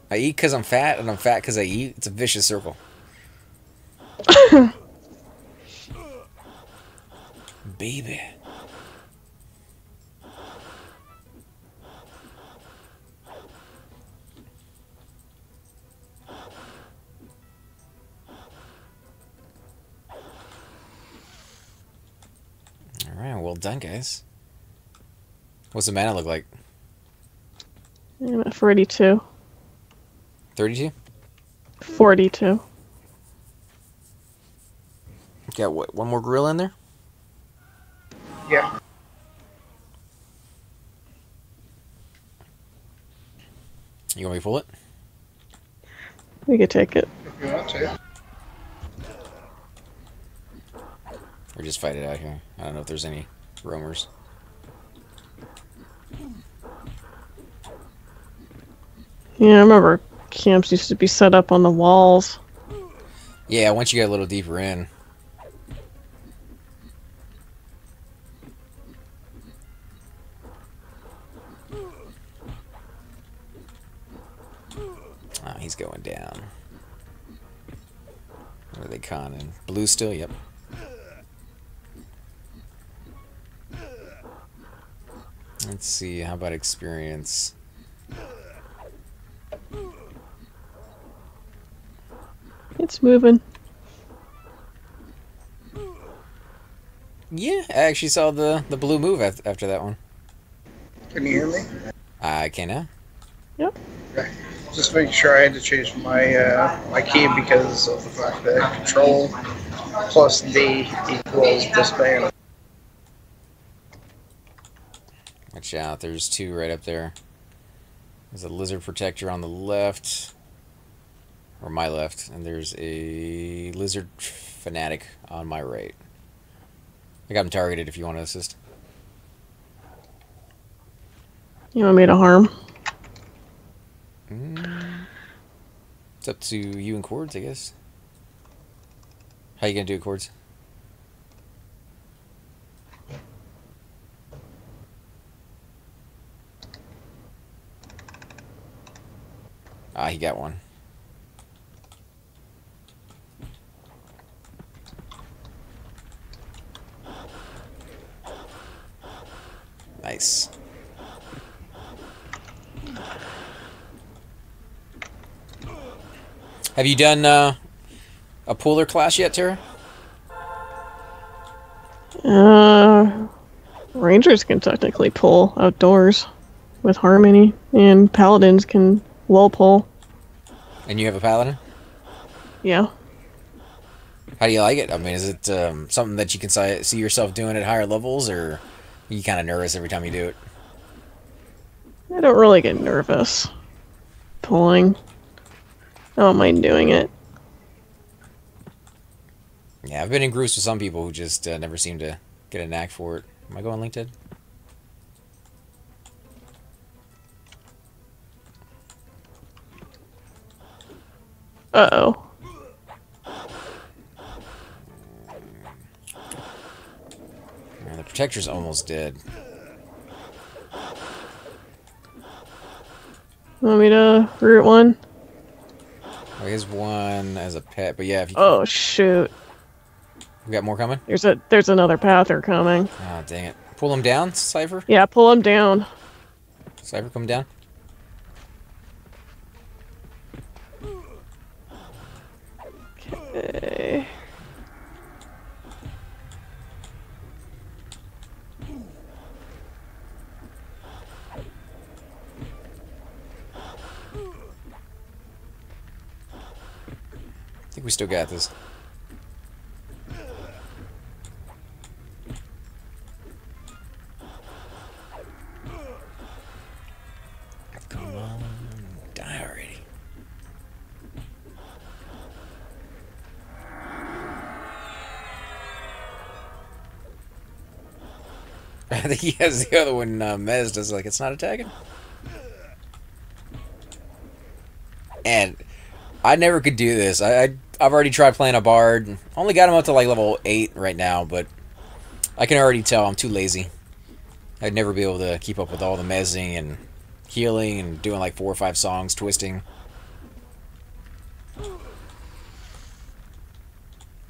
I eat because I'm fat, and I'm fat because I eat. It's a vicious circle. Baby. Alright, well done, guys. What's the mana look like? I'm at 42. 32? 42. Got what? One more gorilla in there? Yeah. You want me to pull it? We could take it. If you want to. Or just fight it out here? I don't know if there's any roamers. Yeah, I remember camps used to be set up on the walls. Yeah, once you get a little deeper in. Oh, he's going down. What are they conning? Blue still? Yep. Let's see, how about experience? It's moving. Yeah, I actually saw the blue move after that one. Can you hear me? I can now. Yep. Okay. Just making sure I had to change my my key because of the fact that control plus D equals disband. Watch out, there's two right up there. There's a lizard protector on the left, or my left, and there's a lizard fanatic on my right. I got him targeted if you want to assist. You want me to harm? It's up to you and Cords, I guess. How you gonna do it, Cords? Ah, he got one. Nice. Have you done a puller class yet, Tara? Rangers can technically pull outdoors with Harmony, and Paladins can wall pull. And you have a paladin? Yeah. How do you like it? I mean, is it something that you can see yourself doing at higher levels, or are you kind of nervous every time you do it? I don't really get nervous pulling. I don't mind doing it. Yeah, I've been in groups with some people who just never seem to get a knack for it. Am I going LinkedIn? Uh-oh. The protector's almost dead. Want me to root one? Well, here's one as a pet, but yeah, if you... Oh, shoot. We got more coming? There's another pather coming. Oh, dang it. Pull him down, Cypher? Yeah, pull him down. Cypher, come down. Okay. I think we still got this. Come on, die already. I think he has the other one mezzed as like it's not attacking. And I never could do this. I've already tried playing a bard. Only got him up to like level 8 right now, but I can already tell I'm too lazy. I'd never be able to keep up with all the mezzing and healing and doing like 4 or 5 songs, twisting.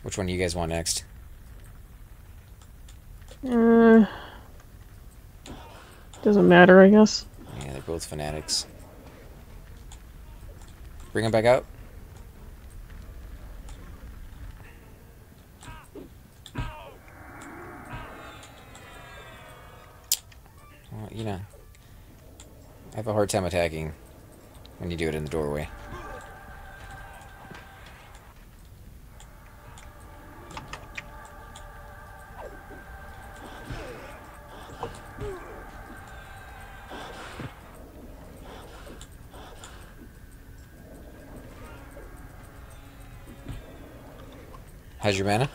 Which one do you guys want next? Doesn't matter, I guess. Yeah, they're both fanatics. Bring them back out. Well, you know, I have a hard time attacking when you do it in the doorway. How's your mana?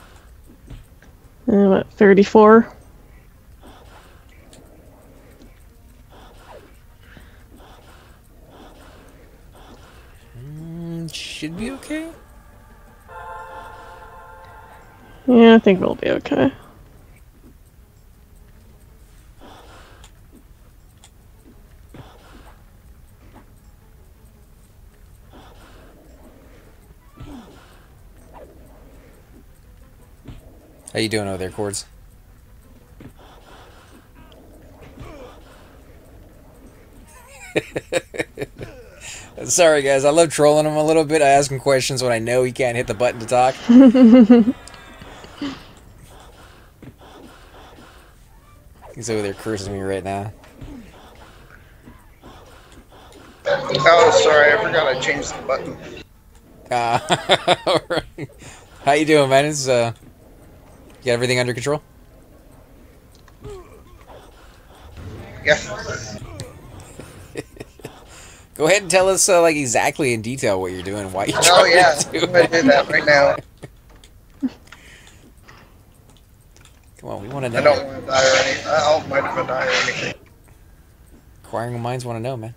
What, 34? Should be okay. Yeah, I think we'll be okay. How you doing over there, Cords? Sorry, guys. I love trolling him a little bit. I ask him questions when I know he can't hit the button to talk. He's over there cursing me right now. Oh, sorry, I forgot I changed the button. Alright. How you doing, man? Is you got everything under control? Yeah. Go ahead and tell us, like, exactly in detail what you're doing, why you're Oh trying yeah, to do I'm gonna do that right now. Come on, we want to know. I don't want to die or anything. I don't mind if I die or anything. Inquiring minds want to know, man.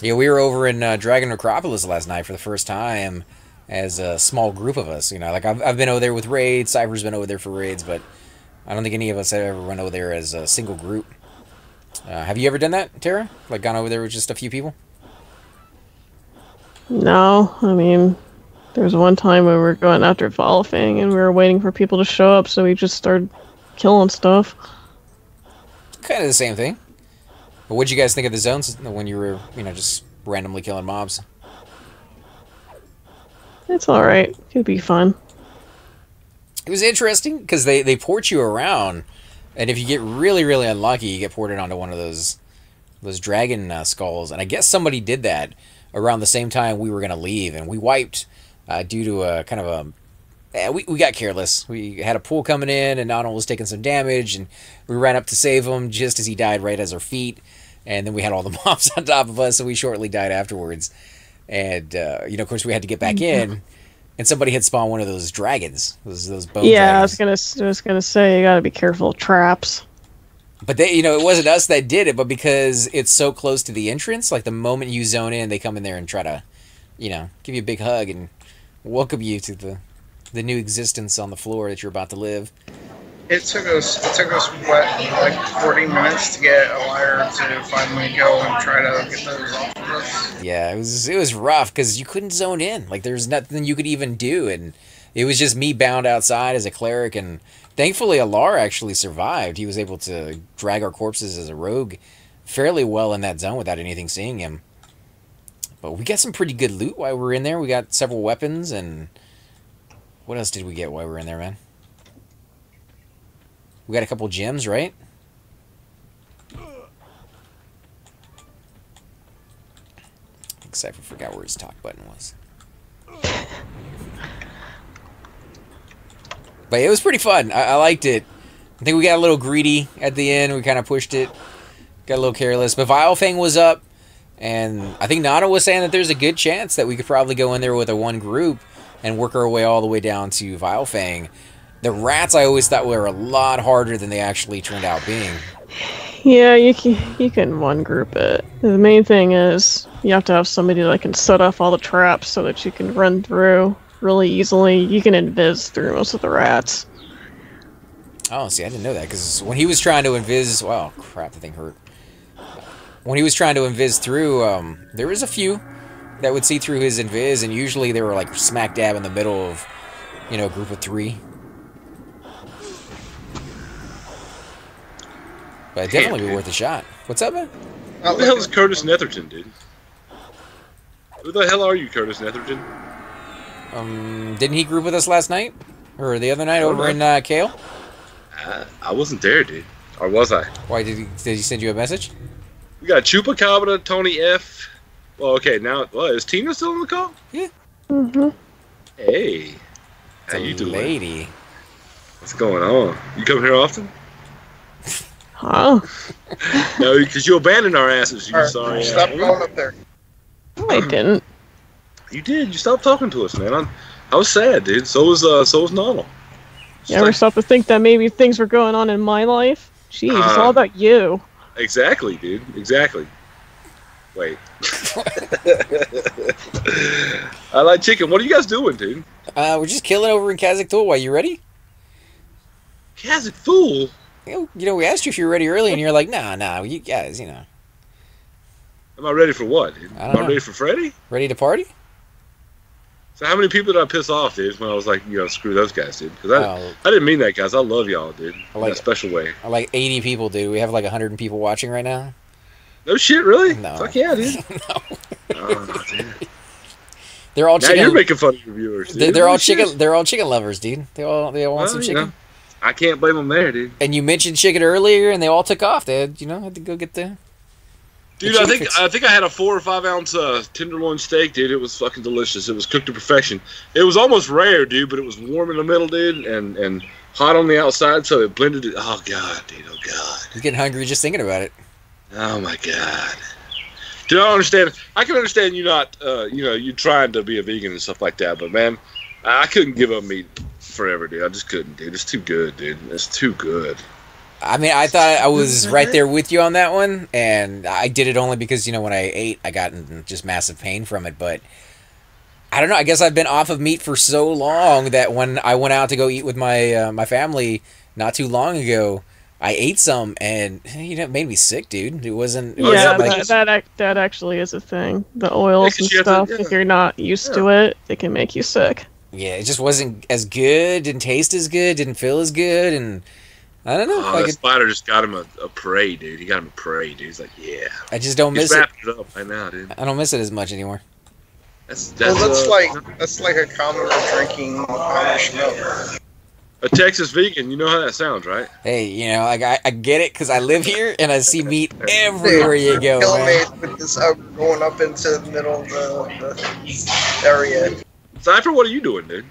Yeah, we were over in Dragon Necropolis last night for the first time as a small group of us. You know, like I've been over there with raids, Cypher's been over there for raids, but I don't think any of us have ever run over there as a single group. Have you ever done that, Tara? Like gone over there with just a few people? No, I mean, there was one time we were going after Volfang and we were waiting for people to show up, so we just started killing stuff. Kind of the same thing. But what'd you guys think of the zones when you were, just randomly killing mobs? It's alright. Could be fun. It was interesting because they port you around, and if you get really, really unlucky, you get ported onto one of those dragon skulls. And I guess somebody did that around the same time we were going to leave, and we wiped due to a kind of a... we got careless. We had a pool coming in, and Nano was taking some damage, and we ran up to save him just as he died right at our feet. And then we had all the mobs on top of us, so we shortly died afterwards. And, of course, we had to get back in, and somebody had spawned one of those dragons. Those bone dragons. I was gonna say, you gotta be careful of traps. But they, it wasn't us that did it, but because it's so close to the entrance, like the moment you zone in, they come in there and try to, give you a big hug and welcome you to the new existence on the floor that you're about to live. It took us what, like 40 minutes to get a wire to finally go and try to get those off of us. Yeah, it was rough because you couldn't zone in. Like there's nothing you could even do, and it was just me bound outside as a cleric. And thankfully, Alar actually survived. He was able to drag our corpses as a rogue fairly well in that zone without anything seeing him. But we got some pretty good loot while we were in there. We got several weapons, and what else did we get while we were in there, man? We got a couple gems, right? I think Cypher forgot where his talk button was. But it was pretty fun. I liked it. I think we got a little greedy at the end. We kind of pushed it. Got a little careless. But Vilefang was up. And I think Nana was saying that there's a good chance that we could probably go in there with a one group and work our way all the way down to Vilefang. The rats I always thought were a lot harder than they actually turned out being. Yeah, you can one group it. The main thing is you have to have somebody that can set off all the traps so that you can run through really easily. You can invis through most of the rats. Oh, see, I didn't know that, because when he was trying to invis... Wow, crap, the thing hurt. When he was trying to invis through, there was a few that would see through his invis, and usually they were like smack dab in the middle of, a group of 3. But it'd definitely be worth a shot. What's up, man? Who the hell is Curtis Netherton, dude? Who the hell are you, Curtis Netherton? Didn't he group with us last night? Or the other night over in Kale? I wasn't there, dude. Or was I? Why, did he send you a message? We got Chupacabra, Tony F. Well, okay, now, is Tina still on the call? Yeah. Mm-hmm. Hey. How you doing? Lady. What's going on? You come here often? Huh? No, because you abandoned our asses. You sorry. Stop going up there. No, I didn't. You did. You stopped talking to us, man. I was sad, dude. So was Nano. You ever stop to think that maybe things were going on in my life? Jeez, it's all about you. Exactly, dude. Exactly. Wait. I like chicken. What are you guys doing, dude? We're just killing over in Cazic Thule. Why, you ready? Cazic Thule? We asked you if you were ready early, and you're like, nah, you guys, Am I ready for what, dude? Am I ready for Freddy? Ready to party? So how many people did I piss off, dude, when I was like, screw those guys, dude? Because I didn't mean that, guys. I love y'all, dude. In a special way. I like 80 people, dude. We have like 100 people watching right now. No shit, really? No. Fuck yeah, dude. No. Oh, dude. They're all now chicken. You're making fun of your viewers, dude. They're all chicken. They're all chicken lovers, dude. They all want some chicken. I can't blame them there, dude. And you mentioned chicken earlier, and they all took off. They had, had to go get the. Dude, I think I had a 4 or 5 ounce tenderloin steak, dude. It was fucking delicious. It was cooked to perfection. It was almost rare, dude, but it was warm in the middle, dude, and hot on the outside, so it blended it. Oh god, dude. Oh god. You're getting hungry just thinking about it. Oh my god. Dude, I don't understand. I can understand you not, you trying to be a vegan and stuff like that, but man, I couldn't give up meat forever, dude. I just couldn't, dude. It's too good, dude. It's too good. I mean, I thought I was right there with you on that one, and I did it only because, when I ate, I got in just massive pain from it, but I don't know, I guess I've been off of meat for so long that when I went out to go eat with my my family not too long ago, I ate some, and it made me sick, dude. It wasn't. It Yeah, wasn't like, that actually is a thing. The oils 'cause and you have to- stuff. yeah. If you're not used to it, they can make you sick. yeah, it just wasn't as good. Didn't taste as good. Didn't feel as good, and I don't know. Oh, that spider just got him a parade, dude. He got him a parade, dude. He's like, yeah. I just don't He's miss it. wrapping it up right now, dude. I don't miss it as much anymore. That's like a common drinking Irish milk. a Texas vegan. You know how that sounds, right? Hey, like I get it because I live here and I see meat everywhere you go. Kill Man. me with this going up into the middle of the area. Cypher, what are you doing, dude?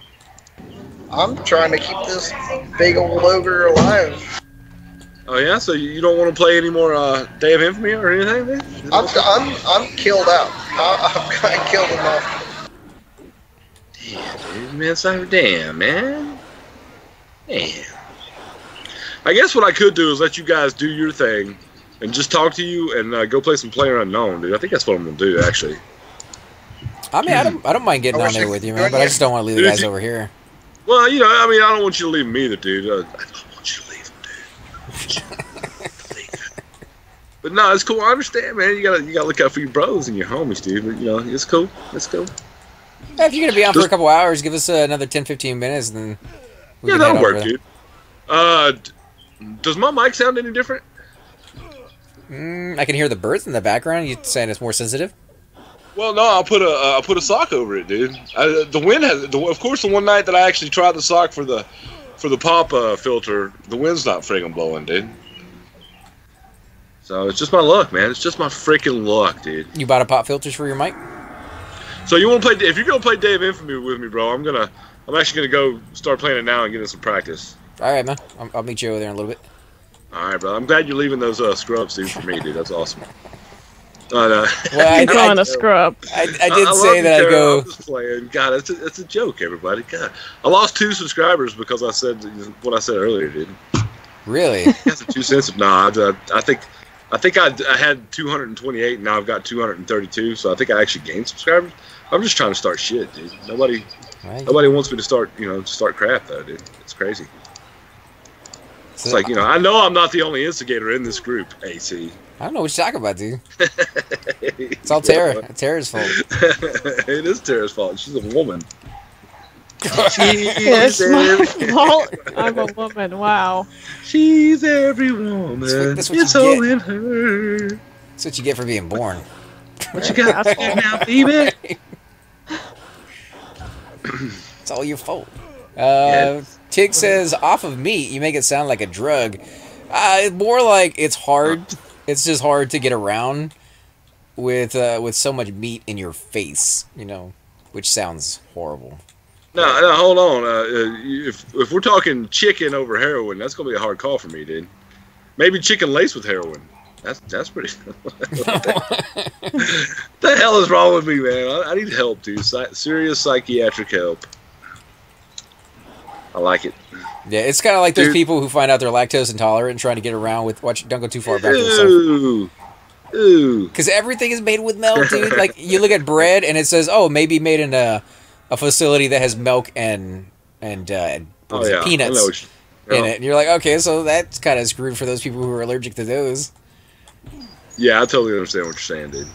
I'm trying to keep this big old ogre alive. Oh yeah, so you don't want to play any more Day of Infamy or anything, dude? I'm killed out. I've kind of killed him off. Damn, dude, man, Cypher, damn, man. Damn. I guess what I could do is let you guys do your thing and just talk to you and go play some Player Unknown, dude. I think that's what I'm gonna do, actually. I mean, I don't mind getting on there with you, man, but I just don't want to leave the guys over here. Well, I mean, I don't want you to leave me either, dude. I don't want you to leave him, dude. But no, it's cool. I understand, man. You gotta look out for your bros and your homies, dude. But it's cool. It's cool. Yeah, if you're gonna be on for a couple hours, give us another 10-15 minutes, and then we can that'll head work, over dude. Does my mic sound any different? I can hear the birds in the background. You saying it's more sensitive? Well, no, I'll put a sock over it, dude. The wind has, of course, the one night that I actually tried the sock for the pop filter, the wind's not friggin' blowing, dude. So it's just my luck, man. It's just my freaking luck, dude. You bought a pop filters for your mic? So you want to play? If you're gonna play Day of Infamy with me, bro, I'm actually gonna go start playing it now and get in some practice. All right, man. I'll meet you over there in a little bit. All right, bro. I'm glad you're leaving those scrubs, dude, for me, dude. That's awesome. Well, He's on a scrub. I did say that I'd go. I'm just playing. God, it's a joke, everybody. God, I lost 2 subscribers because I said what I said earlier, dude. Really? That's 2 cents. Nah, I think I had 228, and now I've got 232. So I think I actually gained subscribers. I'm just trying to start shit, dude. Nobody wants me to start crap though, dude. It's crazy. It's like, I know I'm not the only instigator in this group, AC. I don't know what you're talking about, dude. It's all Tara. It's Tara's fault. It is Tara's fault. She's a woman. It's my fault. I'm a woman. Wow. She's every woman. That's what it's you all get. in her. That's what you get for being born. What you got now, baby? It's all your fault. Yeah. Tig says, off of meat, you make it sound like a drug. More like it's hard. It's just hard to get around with so much meat in your face, which sounds horrible. No, hold on. If we're talking chicken over heroin, that's gonna be a hard call for me, dude. Maybe chicken laced with heroin. That's pretty. What the hell is wrong with me, man? I need help, dude. Serious psychiatric help. I like it. Yeah, it's kind of like those people who find out they're lactose intolerant and trying to get around with. Don't go too far back to yourself. Ooh. Because everything is made with milk, dude. Like, you look at bread and it says, "Oh, maybe made in a facility that has milk and peanuts in it." And you're like, okay, so that's kind of screwed for those people who are allergic to those. Yeah, I totally understand what you're saying, dude.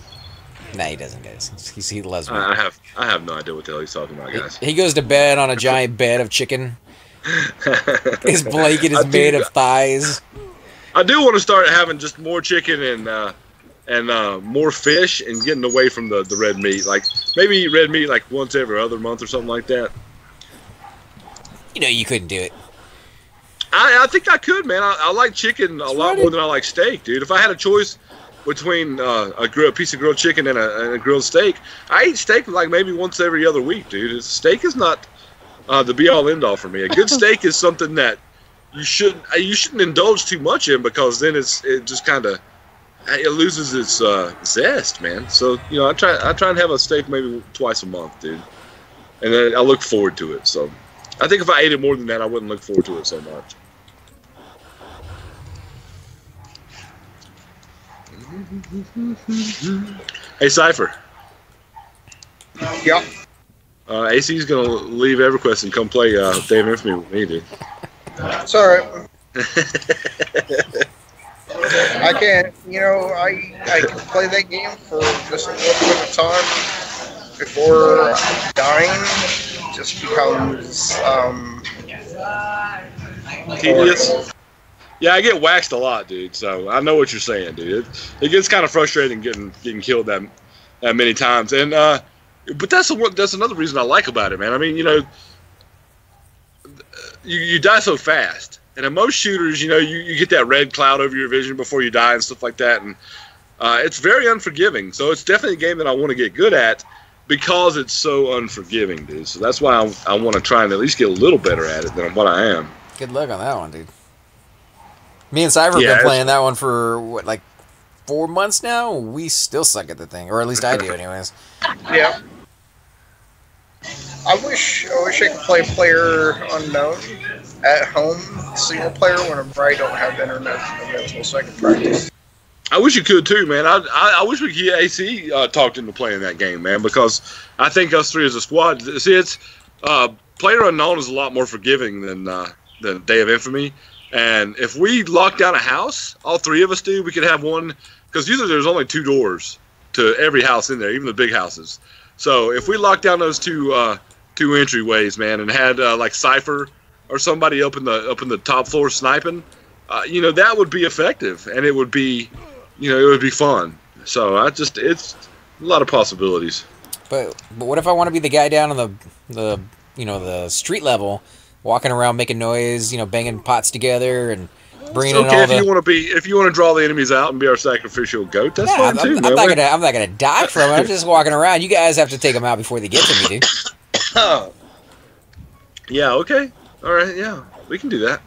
Nah, he doesn't, guys. He loves me. I have no idea what the hell he's talking about, guys. He goes to bed on a giant bed of chicken. His blanket is made of thighs. I do want to start having just more chicken and more fish and getting away from the red meat. Like, maybe eat red meat like once every other month or something like that. You couldn't do it. I think I could, man. I like chicken a lot more than I like steak, dude. If I had a choice between a piece of grilled chicken and a grilled steak, I eat steak like maybe once every other week, dude. Steak is not the be-all end-all for me. A good steak is something that you shouldn't indulge too much in, because then it just kind of loses its zest, man. So I try and have a steak maybe twice a month, dude, and then I look forward to it. So I think if I ate it more than that, I wouldn't look forward to it so much. Hey, Cypher. Yeah. AC's gonna leave Everquest and come play Day of Infamy with me, dude. It's alright. I can't, I can play that game for just a little bit of time before dying. Just becomes tedious. Yeah, I get waxed a lot, dude. So I know what you're saying, dude. It gets kind of frustrating getting killed that many times, and but that's another reason I like about it, man. I mean, you die so fast, and in most shooters, you get that red cloud over your vision before you die and stuff like that, and it's very unforgiving. So it's definitely a game that I want to get good at because it's so unforgiving, dude. So that's why I want to try and at least get a little better at it than what I am. Good luck on that one, dude. Me and Cyber have been playing that one for, what, like 4 months now? We still suck at the thing. Or at least I do, anyways. Yeah. I wish I could play Player Unknown at home, single player, whenever I don't have internet available, so I can practice. I wish you could too, man. I wish we could get AC talked into playing that game, man, because I think us three as a squad. See, it's Player Unknown is a lot more forgiving than Day of Infamy. And if we lock down a house, all three of us do, we could have one, because usually there's only 2 doors to every house in there, even the big houses. So if we lock down those two entryways, man, and had like Cypher or somebody up in the top floor sniping, that would be effective, and it would be, it would be fun. So it's a lot of possibilities. But what if I want to be the guy down on the street level, walking around making noise, banging pots together and bringing in all the... if you want to draw the enemies out and be our sacrificial goat, that's fine too, man. I'm not gonna die from it. I'm just walking around. You guys have to take them out before they get to me, dude. Yeah. Okay. All right. Yeah, we can do that.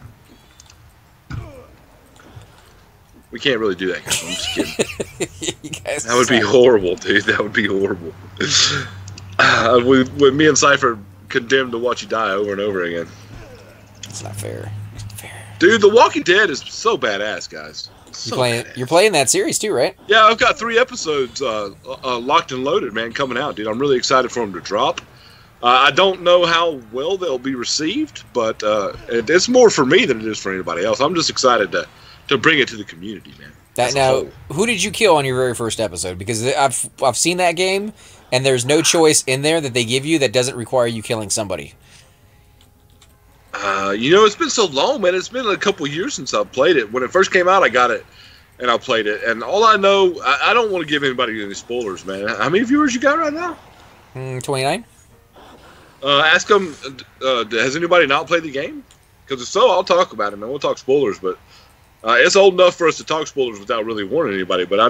We can't really do that. I'm just kidding. That would be horrible, dude. That would be horrible. Me and Cypher condemned to watch you die over and over again. It's not fair. Dude, The Walking Dead is so badass, guys. You're playing that series too, right? Yeah, I've got 3 episodes locked and loaded, man, coming out, dude. I'm really excited for them to drop. I don't know how well they'll be received, but it's more for me than it is for anybody else. I'm just excited to bring it to the community, man. Now, who did you kill on your very first episode? Because I've seen that game, and there's no choice in there that they give you that doesn't require you killing somebody. It's been so long, man. It's been a couple years since I've played it. When it first came out, I got it, and I played it. And all I know, I don't want to give anybody any spoilers, man. How many viewers you got right now? 29. Ask them, has anybody not played the game? Because if so, I'll talk about it, man. We'll talk spoilers, but it's old enough for us to talk spoilers without really warning anybody. But I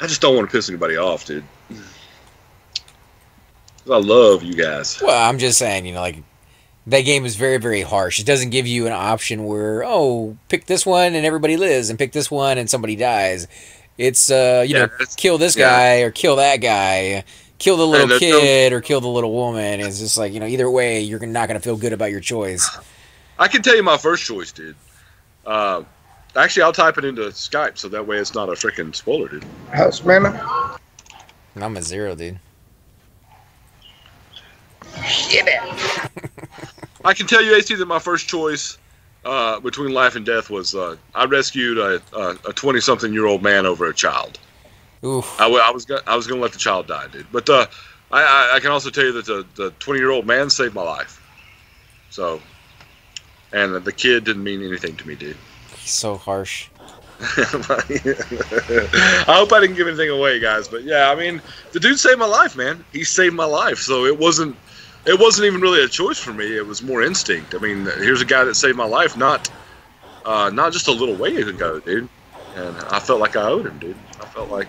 just don't want to piss anybody off, dude. I love you guys. Well, I'm just saying, that game is very, very harsh. It doesn't give you an option where, pick this one and everybody lives, and pick this one and somebody dies. It's, kill this guy or kill that guy, kill the little kid or kill the little woman. It's just like, either way, you're not going to feel good about your choice. I can tell you my first choice, dude. Actually, I'll type it into Skype, so that way it's not a freaking spoiler, dude. How's mana? I'm a 0, dude. Yeah. I can tell you, AC, that my first choice between life and death was I rescued a 20-something-year-old man over a child. Oof. I was gonna let the child die, dude. But I can also tell you that the 20-year-old man saved my life. So, and the kid didn't mean anything to me, dude. He's so harsh. I hope I didn't give anything away, guys. But yeah, I mean, the dude saved my life, man. He saved my life. So it wasn't even really a choice for me. It was more instinct. I mean, here's a guy that saved my life, not just a little way ago, dude. And I felt like I owed him, dude. I felt like,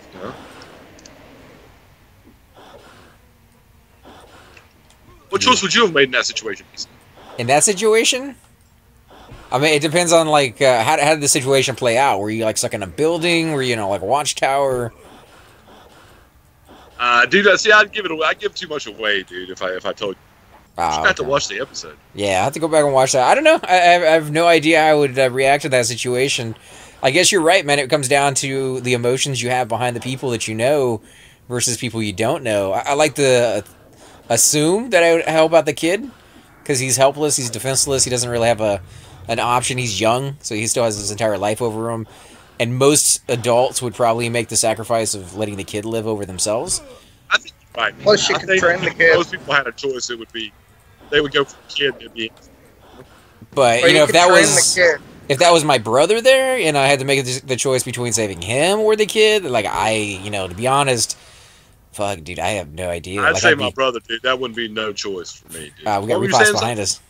What choice would you have made in that situation? In that situation? I mean, it depends on, how did the situation play out? Were you, stuck in a building? Were you, a watchtower? Dude, see, I'd give too much away, dude, if I told you. You have to watch the episode. Yeah, I have to go back and watch that. I don't know. I have no idea how I would react to that situation. I guess you're right, man. It comes down to the emotions you have behind the people that you know versus people you don't know. I like to assume that I would help out the kid because he's helpless, he's defenseless, he doesn't really have a an option. He's young, so he still has his entire life over him. And most adults would probably make the sacrifice of letting the kid live over themselves. I think you're right. Plus, you can train the If kid. most people had a choice, it would be they would go for the kid. It'd be But Or you know, if could that train was the kid. if that was my brother there, and I had to make the choice between saving him or the kid, like to be honest, fuck, dude, I have no idea. I'd like, say my brother, dude. That wouldn't be no choice for me, dude. we got What were you repots saying, behind us.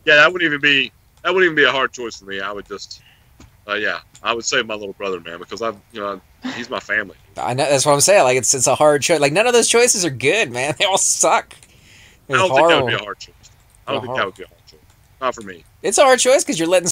Yeah, that wouldn't even be a hard choice for me. I would just, I would say my little brother, man, because he's my family. I know, that's what I'm saying. Like it's a hard choice. Like none of those choices are good, man. They all suck. I don't think that would be a hard choice. I don't think that would be a hard choice. Not for me. It's a hard choice because you're letting